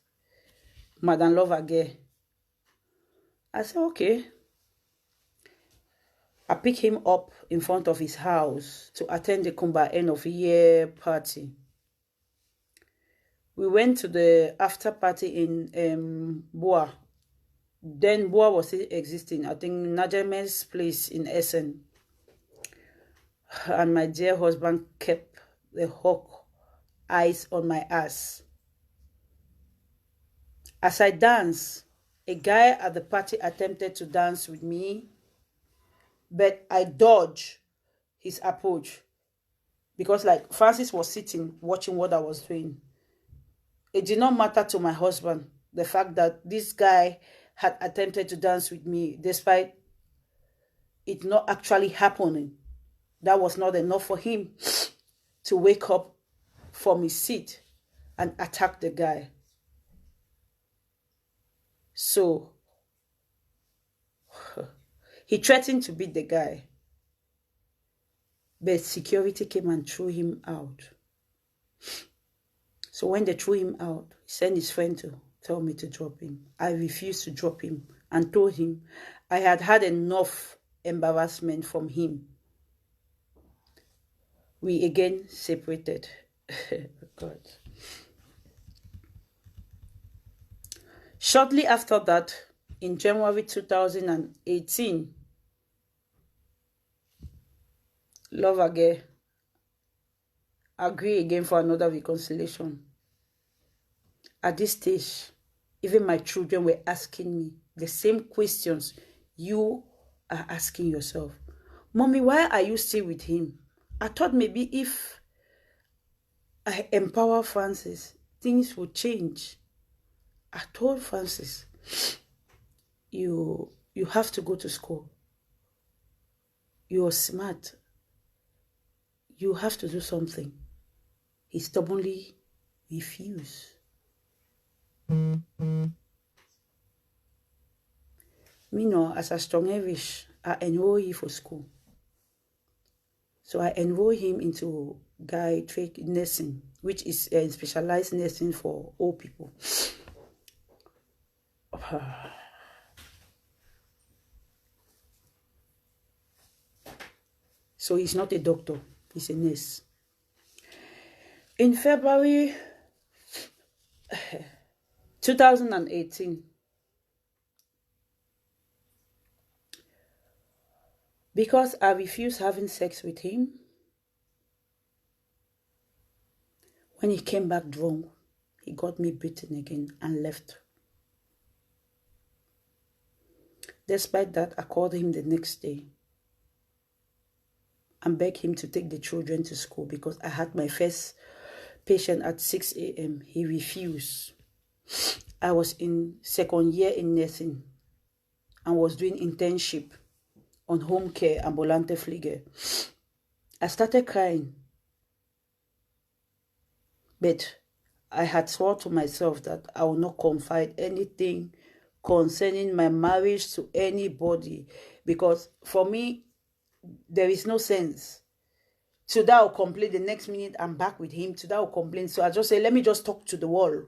Madam Love again. I said, okay. I picked him up in front of his house to attend the Kumba end of year party. We went to the after party in Boa. Then Boa was still existing. I think Najame's place in Essen. And my dear husband kept the hawk eyes on my ass. As I danced, a guy at the party attempted to dance with me, but I dodged his approach because like Francis was sitting watching what I was doing. It did not matter to my husband the fact that this guy had attempted to dance with me despite it not actually happening. That was not enough for him to wake up from his seat and attack the guy. So he threatened to beat the guy, but security came and threw him out. So when they threw him out, he sent his friend to tell me to drop him. I refused to drop him and told him I had had enough embarrassment from him. We again separated. God. Shortly after that, in January 2018, Love again agreed again for another reconciliation. At this stage, even my children were asking me the same questions you are asking yourself. Mommy, why are you still with him? I thought maybe if I empower Francis, things would change. I told Francis, you have to go to school. You're smart. You have to do something. He stubbornly refused. Meanwhile, as a strong Irish, I enroll him for school. So I enroll him into geriatric nursing, which is specialized nursing for old people. So he's not a doctor, he's a nurse. In February 2018, because I refused having sex with him, when he came back drunk, he got me beaten again and left. Despite that, I called him the next day and begged him to take the children to school because I had my first patient at 6 a.m. He refused. I was in second year in nursing and was doing internship on home care ambulante fliege. I started crying, but I had sworn to myself that I will not confide anything concerning my marriage to anybody, because for me, there is no sense. So that will complain, the next minute I'm back with him, so that will complain. So I just say, let me just talk to the wall.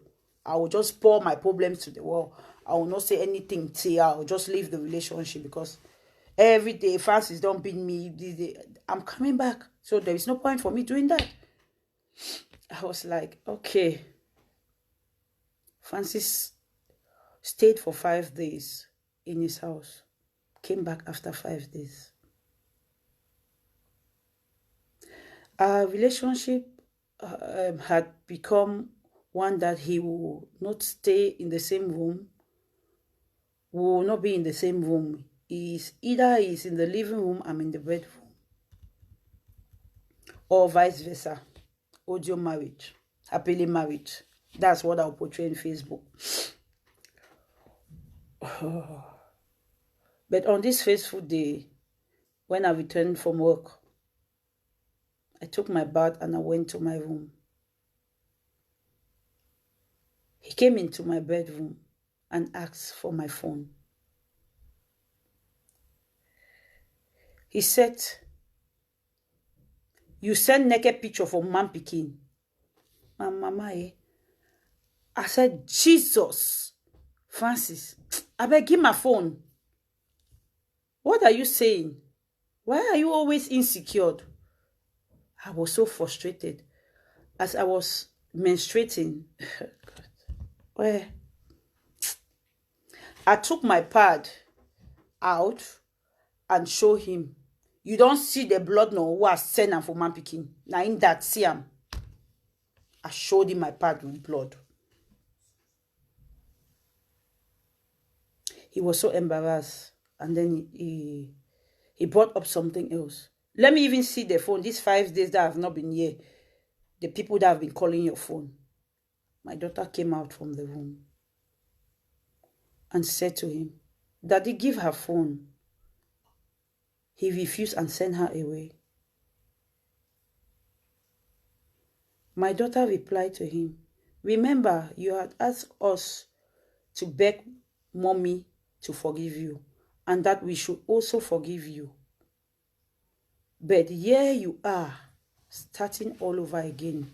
I will just pour my problems to the wall. I will not say anything till I will just leave the relationship, because every day Francis don't beat me. I'm coming back. So there is no point for me doing that. I was like, okay. Francis stayed for 5 days in his house. Came back after 5 days. Our relationship had become one that he will not stay in the same room. We will not be in the same room. Either he's in the living room, I'm in the bedroom. Or vice versa. Audio marriage. Happily married. That's what I'll portray on Facebook. But on this fateful day, when I returned from work, I took my bath and I went to my room. He came into my bedroom and asked for my phone. He said, you send naked picture for man pikin. My mama, eh? I said, Jesus, Francis, I beg, give my phone. What are you saying? Why are you always insecure? I was so frustrated as I was menstruating. Where I took my pad out and show him. You don't see the blood no who has sent am for man pikin. Now in that see am. I showed him my pad with blood. He was so embarrassed, and then he brought up something else. Let me even see the phone. These 5 days that I have not been here, the people that have been calling your phone. My daughter came out from the room and said to him, Daddy, give her phone. He refused and sent her away. My daughter replied to him, remember, you had asked us to beg mommy to forgive you, and that we should also forgive you. But here you are, starting all over again.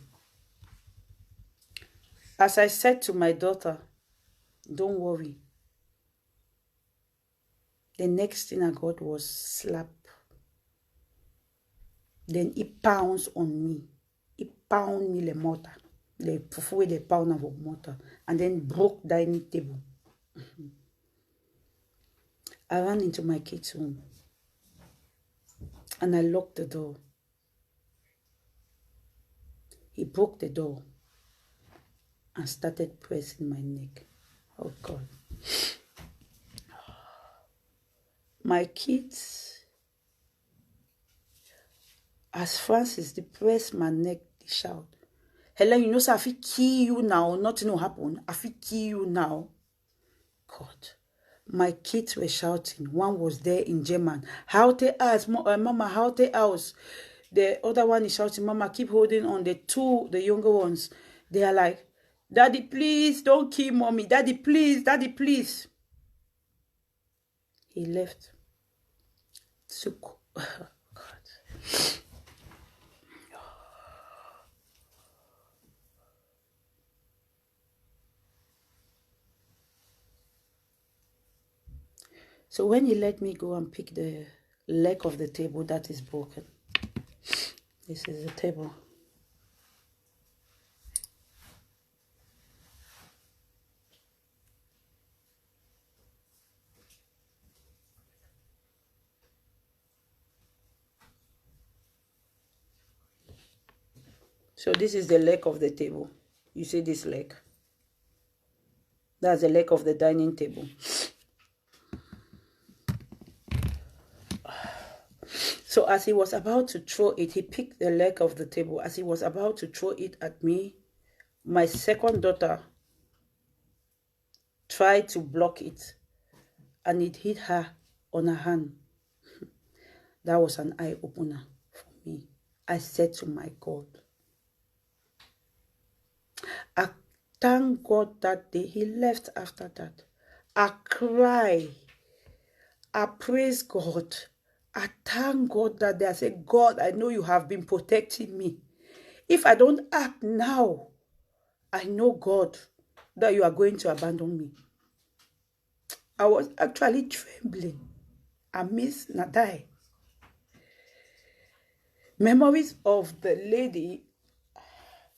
As I said to my daughter, don't worry. The next thing I got was slap. Then he pounced on me. He pounded me the mortar. The fufu with the pound of mortar. And then broke dining table. I ran into my kids' room. And I locked the door. He broke the door and started pressing my neck. Oh God. My kids, as Francis, they pressed my neck, they shout, Helen, you know, so I feel kill you now. Nothing will happen. I feel kill you now. God. My kids were shouting. One was there in German. Haute us, Mama, haute us. The other one is shouting, Mama, keep holding on. The younger ones, they are like, Daddy, please, don't kill Mommy. Daddy, please, Daddy, please. He left. Took. Oh, God. So when he let me go and pick the leg of the table that is broken, this is the table. So this is the leg of the table. You see this leg? That's the leg of the dining table. So as he was about to throw it, he picked the leg of the table. As he was about to throw it at me, my second daughter tried to block it, and it hit her on her hand. That was an eye-opener for me. I said to my God, I thank God that day. He left after that. I cry. I praise God. I thank God that day. I said, God, I know you have been protecting me. If I don't act now, I know, God, that you are going to abandon me. I was actually trembling. I miss Nadai. Memories of the lady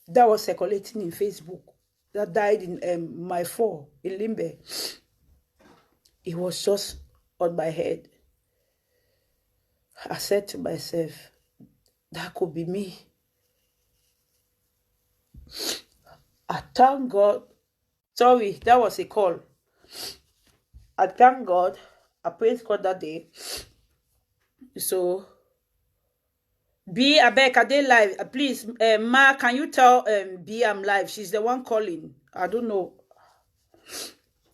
that was circulating in Facebook that died in my fall in Limbe. It was just on my head. I said to myself, that could be me. I thank God. Sorry, that was a call. I thank God. I praise God that day. So, B, Abek, are they live? Please, Ma, can you tell B I'm live? She's the one calling. I don't know.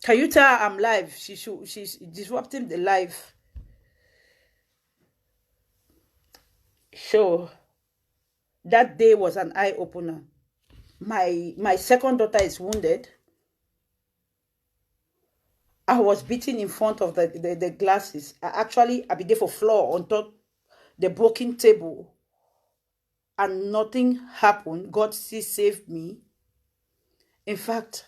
Can you tell her I'm live? She's disrupting the live. So, that day was an eye-opener. My second daughter is wounded. I was beaten in front of the glasses. I be there for floor on top the broken table. And nothing happened. God still saved me. In fact,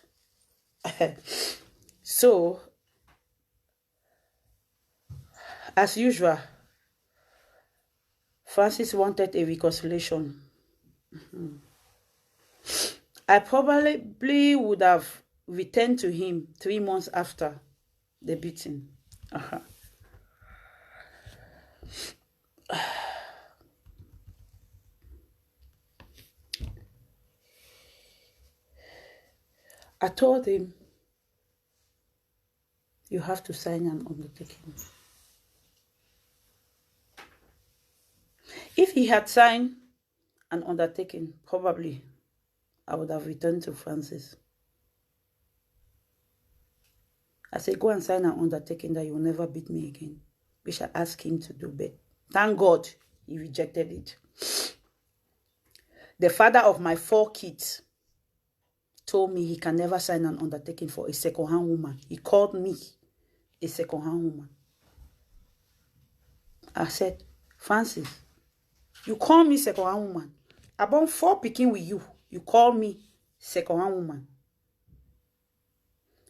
so, as usual, Francis wanted a reconciliation. I probably would have returned to him 3 months after the beating. I told him, you have to sign an undertaking. If he had signed an undertaking, probably I would have returned to Francis. I said, go and sign an undertaking that you will never beat me again, which I asked him to do. But thank God he rejected it. The father of my 4 kids told me he can never sign an undertaking for a second-hand woman. He called me a second-hand woman. I said, Francis, you call me second-hand woman. I born 4 picking with you. You call me second-hand woman.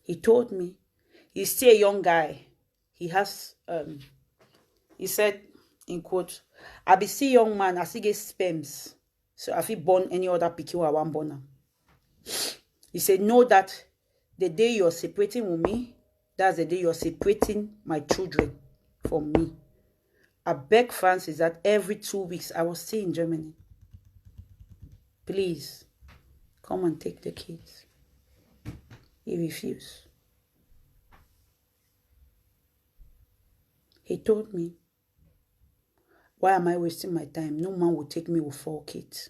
He told me he's still a young guy. He has, he said, in quote, I be still young man, I still get sperms. So if he born any other picking, I want born. He said, know that the day you're separating with me, that's the day you're separating my children from me. I beg Francis that every 2 weeks, I was still in Germany. Please, come and take the kids. He refused. He told me, why am I wasting my time? No man will take me with 4 kids.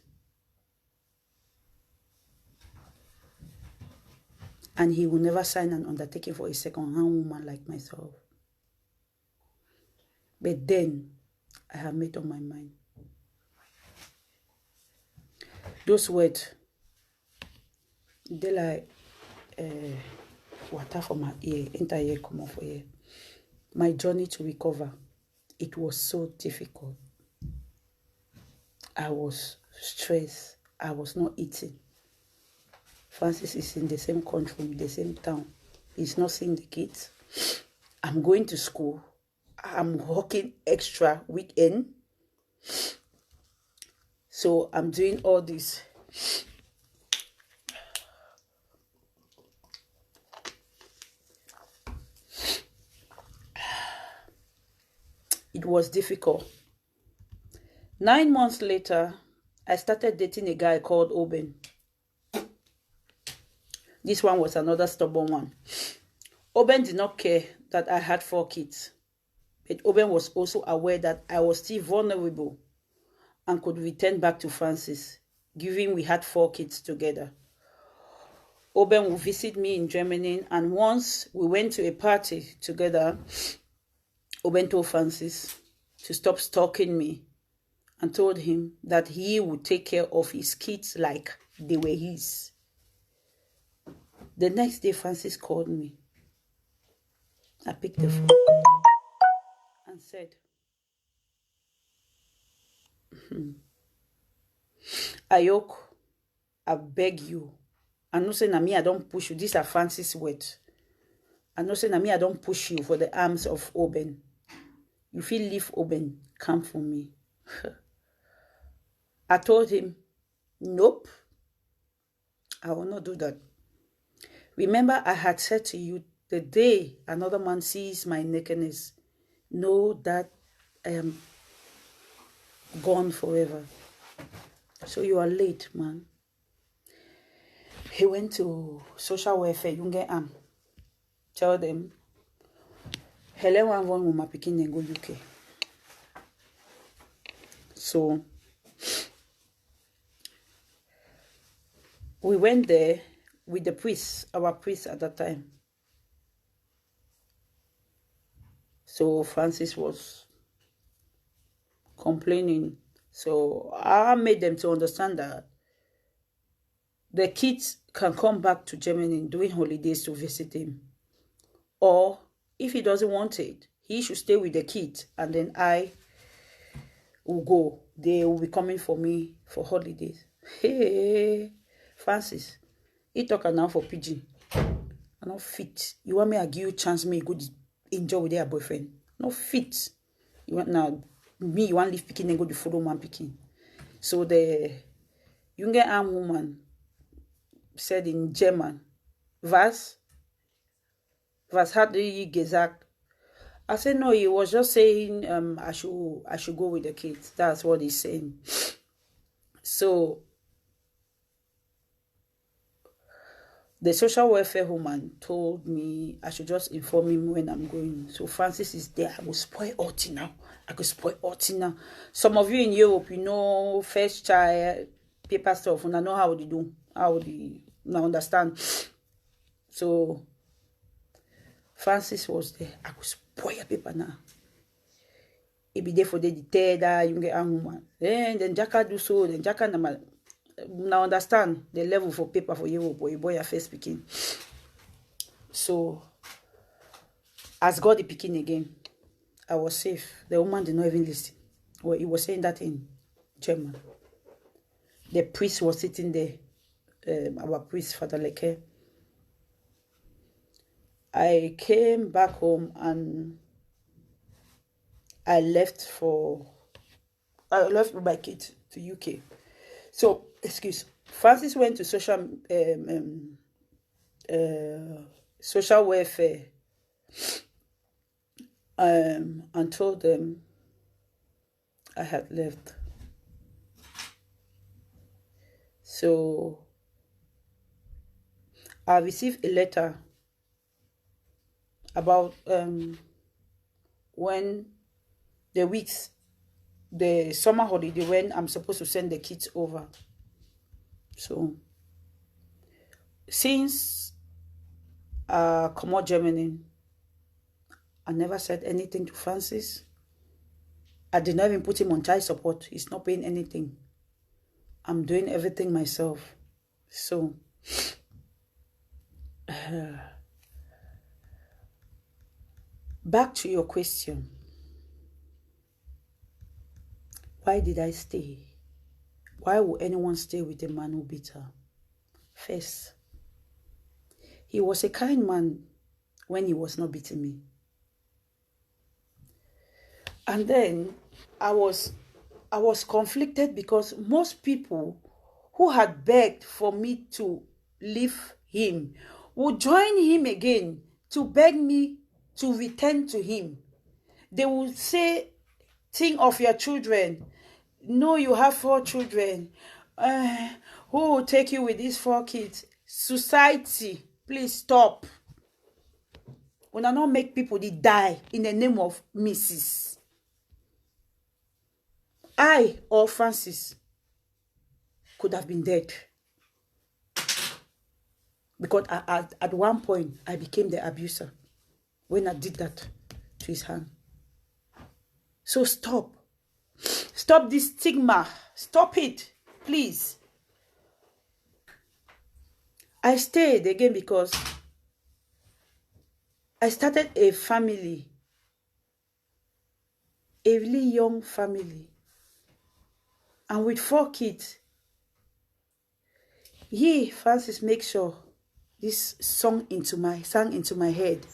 And he will never sign an undertaking for a second-hand woman like myself. But then, I have made up my mind. Those words, they like water from my ear, entire ear come off ear. My journey to recover, it was so difficult. I was stressed. I was not eating. Francis is in the same country, the same town. He's not seeing the kids. I'm going to school. I'm working extra weekend. So I'm doing all this. It was difficult. 9 months later, I started dating a guy called Oben. This one was another stubborn one. Oben did not care that I had 4 kids. But Oben was also aware that I was still vulnerable and could return back to Francis, given we had 4 kids together. Oben would visit me in Germany, and once we went to a party together, Oben told Francis to stop stalking me and told him that he would take care of his kids like they were his. The next day, Francis called me. I picked the phone and said, Ayok, I beg you. I know say na me I don't push you. These are Francis' words. I know say na me I don't push you for the arms of Oben. You feel leave Oben, come for me. I told him, nope, I will not do that. Remember, I had said to you, the day another man sees my nakedness, know that I am gone forever. So you are late, man. He went to social welfare, Junge Am. Tell them, Helly wan run with my pikin and go UK. So we went there with the priest, our priest at that time. So Francis was complaining. So I made them to understand that the kids can come back to Germany during holidays to visit him. Or if he doesn't want it, he should stay with the kids, and then I will go. They will be coming for me for holidays. Hey, Francis, he talking now for pigeon. I'm not fit. You want me to give you a chance, me go enjoy with their boyfriend? Not fit. You want now me? You want leave picking and go to follow man picking? So the younger arm woman said in German, was hat you gesagt? I said no. He was just saying I should go with the kids. That's what he's saying. So the social welfare woman told me I should just inform him when I'm going. So Francis is there. I will spoil Orty now. I could spoil Orty now. Some of you in Europe, you know, first child, paper stuff, and I know how they do. How they now understand. So Francis was there. I could spoil your paper now. It be there for the third, you get a woman. Then Jacka do so, then Jacka now understand the level for paper for Europe or you boy your first picking. So as God the picking again, I was safe. The woman did not even listen. Well, he was saying that in German. The priest was sitting there, our priest, Father Leke. I came back home and I left with my kids to UK. So, Francis went to social welfare and told them I had left. So I received a letter about when the summer holiday, when I'm supposed to send the kids over. So since come out Germany, I never said anything to Francis. I did not even put him on child support. He's not paying anything. I'm doing everything myself. So back to your question. Why did I stay? Why would anyone stay with a man who beat her? First, he was a kind man when he was not beating me. And then I was conflicted because most people who had begged for me to leave him would join him again to beg me to return to him. They would say, think of your children. No, you have 4 children. Who will take you with these 4 kids? Society, please stop. We will not make people die in the name of Mrs. I or Francis could have been dead. Because at one point, I became the abuser when I did that to his hand. So stop. Stop this stigma. Stop it, please. I stayed again because I started a family, a really young family, and with 4 kids. Francis, make sure this sang into my head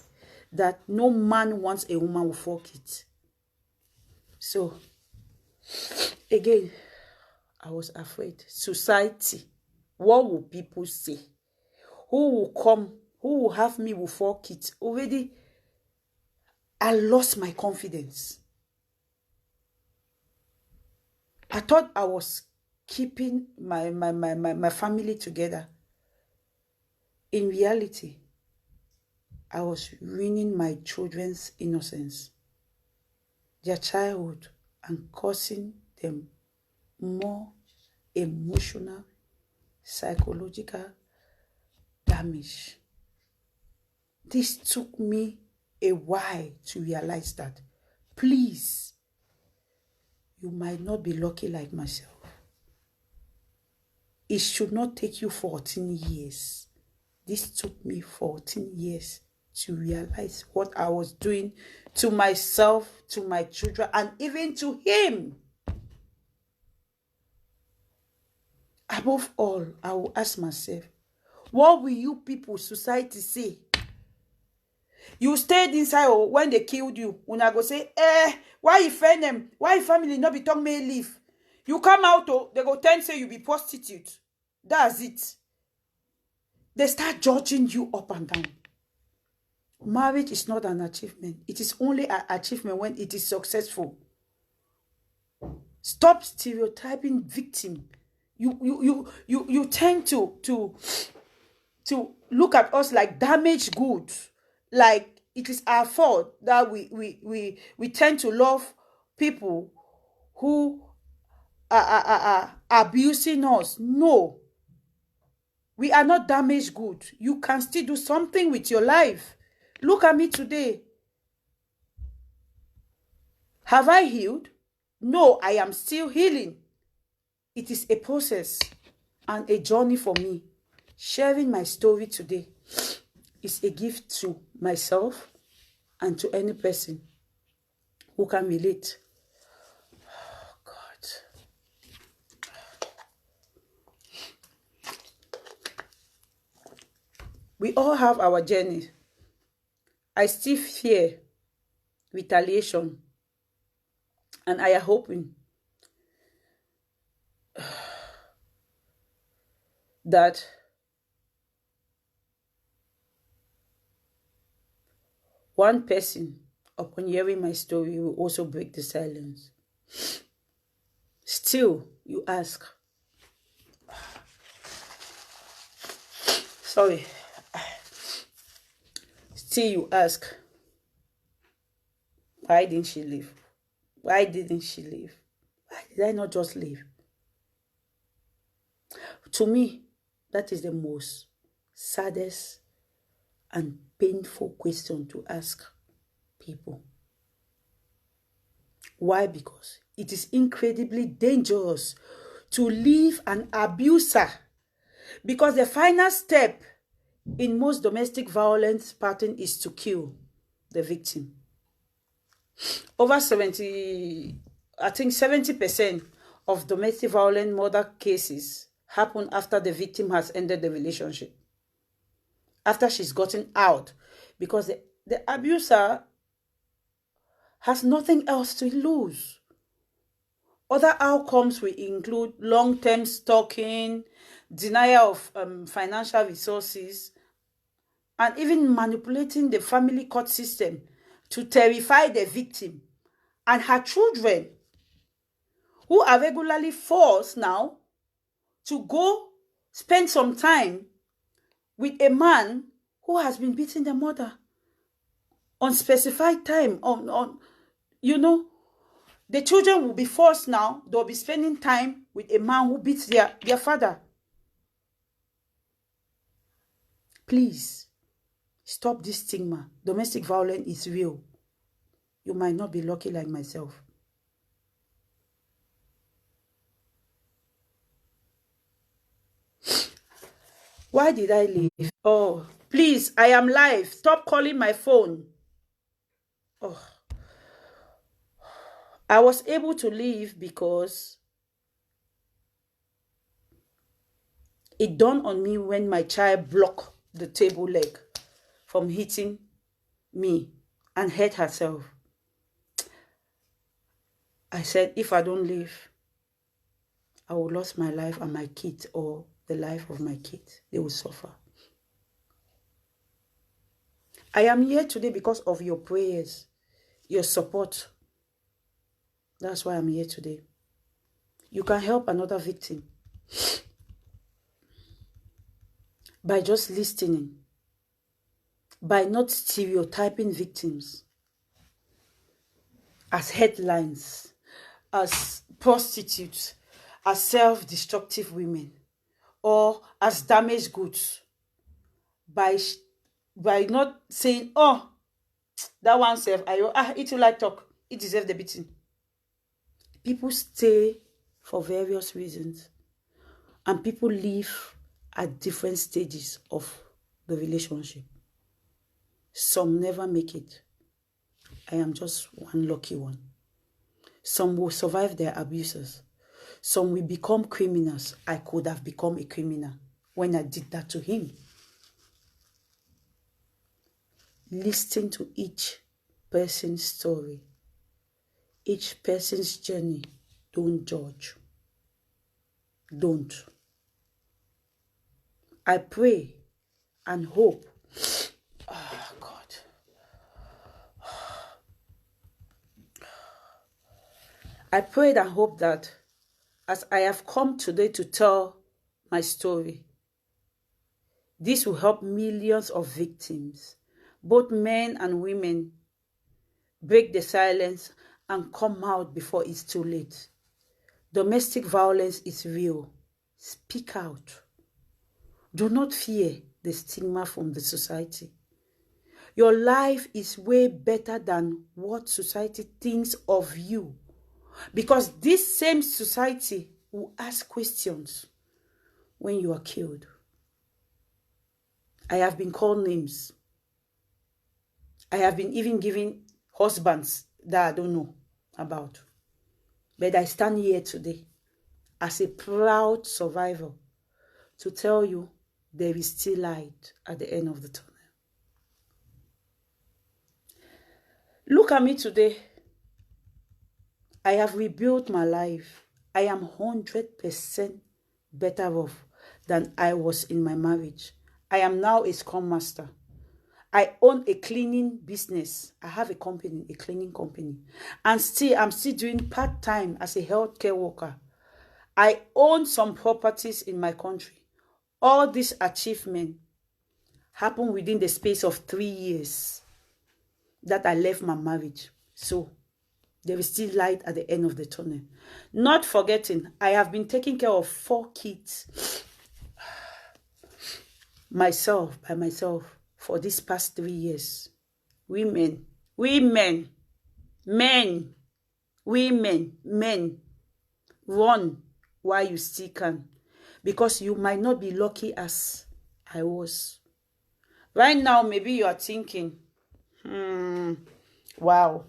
that no man wants a woman with 4 kids. So again, I was afraid. Society, what will people say? Who will come? Who will have me with 4 kids? Already, I lost my confidence. I thought I was keeping my family together. In reality, I was ruining my children's innocence, their childhood, and causing them more emotional, psychological damage. This took me a while to realize that, please, you might not be lucky like myself. It should not take you 14 years. This took me 14 years to realize what I was doing to myself, to my children, and even to him. Above all, I will ask myself, what will you people, society, say? You stayed inside when they killed you. When I go say, why you friend them? Why your family not be talking me leave? You come out, they go tell say you be prostitute. That's it. They start judging you up and down. Marriage is not an achievement. It is only an achievement when it is successful. Stop stereotyping victim. You tend to look at us like damaged goods. Like it is our fault that we tend to love people who are abusing us. No. We are not damaged goods. You can still do something with your life. Look at me today. Have I healed? No, I am still healing. It is a process and a journey for me. Sharing my story today is a gift to myself and to any person who can relate. Oh, God. We all have our journey. I still fear retaliation, and I am hoping that one person, upon hearing my story, will also break the silence. Still, you ask. Sorry. Still, you ask. Why didn't she leave? Why didn't she leave? Why did I not just leave? To me, that is the most saddest and painful question to ask people. Why? Because it is incredibly dangerous to leave an abuser. Because the final step in most domestic violence pattern is to kill the victim. Over 70% of domestic violence murder cases happen after the victim has ended the relationship. After she's gotten out. Because the abuser has nothing else to lose. Other outcomes will include long-term stalking, denial of financial resources, and even manipulating the family court system to terrify the victim and her children, who are regularly forced now to go spend some time with a man who has been beating the mother on specified time. The children will be forced now, they'll be spending time with a man who beats their father. Please, stop this stigma. Domestic violence is real. You might not be lucky like myself. Why did I leave? Oh, please, I am live. Stop calling my phone. Oh. I was able to leave because it dawned on me when my child blocked the table leg from hitting me and hurt herself. I said, if I don't leave, I will lose my life and my kids, or the life of my kids. They will suffer. I am here today because of your prayers, your support. That's why I'm here today. You can help another victim by just listening, by not stereotyping victims as headlines, as prostitutes, as self-destructive women, or as damaged goods. By not saying, oh, that one self, it will like talk, it deserves the beating. People stay for various reasons, and people live at different stages of the relationship. Some never make it. I am just one lucky one. Some will survive their abusers. Some will become criminals. I could have become a criminal when I did that to him. Listen to each person's story, each person's journey. Don't judge. Don't. I pray and hope. Oh, God. I pray and hope that as I have come today to tell my story, this will help millions of victims, both men and women, break the silence and come out before it's too late. Domestic violence is real. Speak out. Do not fear the stigma from the society. Your life is way better than what society thinks of you, because this same society will ask questions when you are killed. I have been called names. I have been even given husbands that I don't know about. But I stand here today as a proud survivor to tell you there is still light at the end of the tunnel. Look at me today. I have rebuilt my life. I am 100% better off than I was in my marriage. I am now a scrum master. I own a cleaning business. I have a company, a cleaning company. And I'm still doing part-time as a healthcare worker. I own some properties in my country. All this achievement happened within the space of 3 years that I left my marriage. So there is still light at the end of the tunnel. Not forgetting, I have been taking care of 4 kids by myself for these past 3 years. Men, run while you still can, because you might not be lucky as I was. Right now, maybe you are thinking, wow,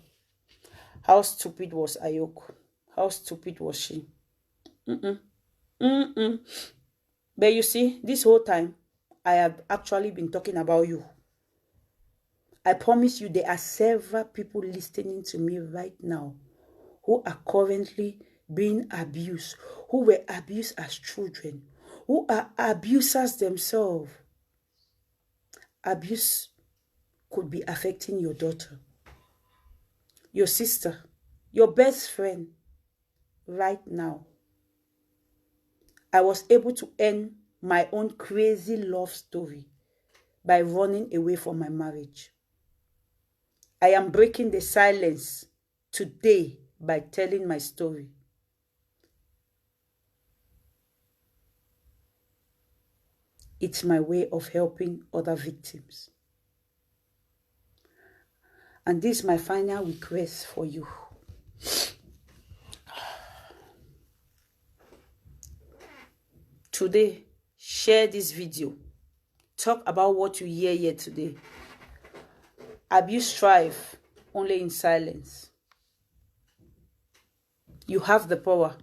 how stupid was Ayoko? How stupid was she? But you see, this whole time, I have actually been talking about you. I promise you there are several people listening to me right now who are currently being abused, who were abused as children, who are abusers themselves. Abuse could be affecting your daughter, your sister, your best friend right now. I was able to end my own crazy love story by running away from my marriage. I am breaking the silence today by telling my story. It's my way of helping other victims. And this is my final request for you. Today, share this video. Talk about what you hear here today. Abuse thrive only in silence. You have the power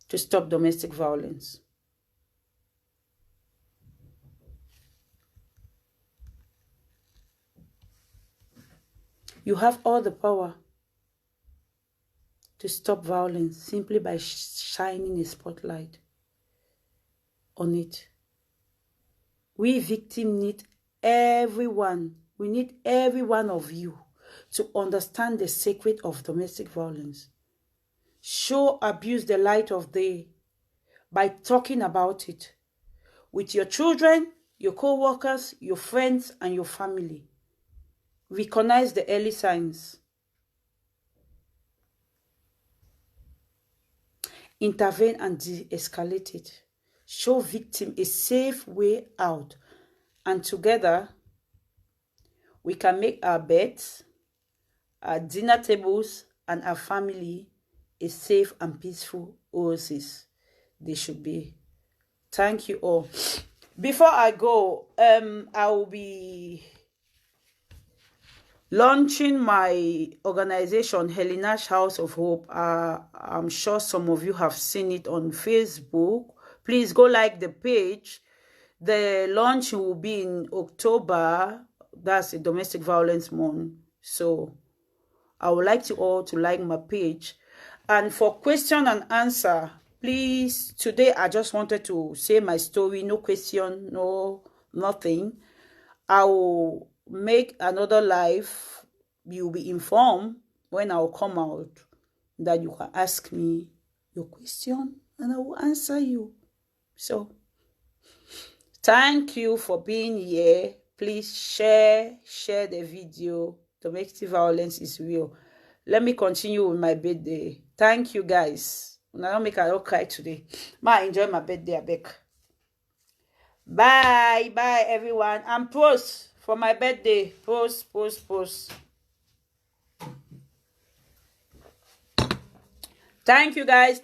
to stop domestic violence. You have all the power to stop violence simply by shining a spotlight on it. We victims need everyone. We need every one of you to understand the secret of domestic violence. Show abuse the light of day by talking about it with your children, your co-workers, your friends, and your family. Recognize the early signs. Intervene and de-escalate it. Show victim a safe way out. And together, we can make our beds, our dinner tables, and our family a safe and peaceful oasis they should be. Thank you all. Before I go, I will be launching my organization, Helly Nash House of Hope. I'm sure some of you have seen it on Facebook. Please go like the page. The launch will be in October. That's a domestic violence month. So I would like you all to like my page. And for question and answer, please, today I just wanted to say my story. No question, no nothing. I will make another live. You'll be informed when I'll come out that you can ask me your question and I will answer you. So thank you for being here. Please share the video. Domestic violence is real. Let me continue with my birthday. Thank you guys. I don't make I don't cry today. I enjoy my birthday, I beg. Bye everyone. And post for my birthday. Post. Thank you guys.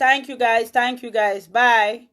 Bye.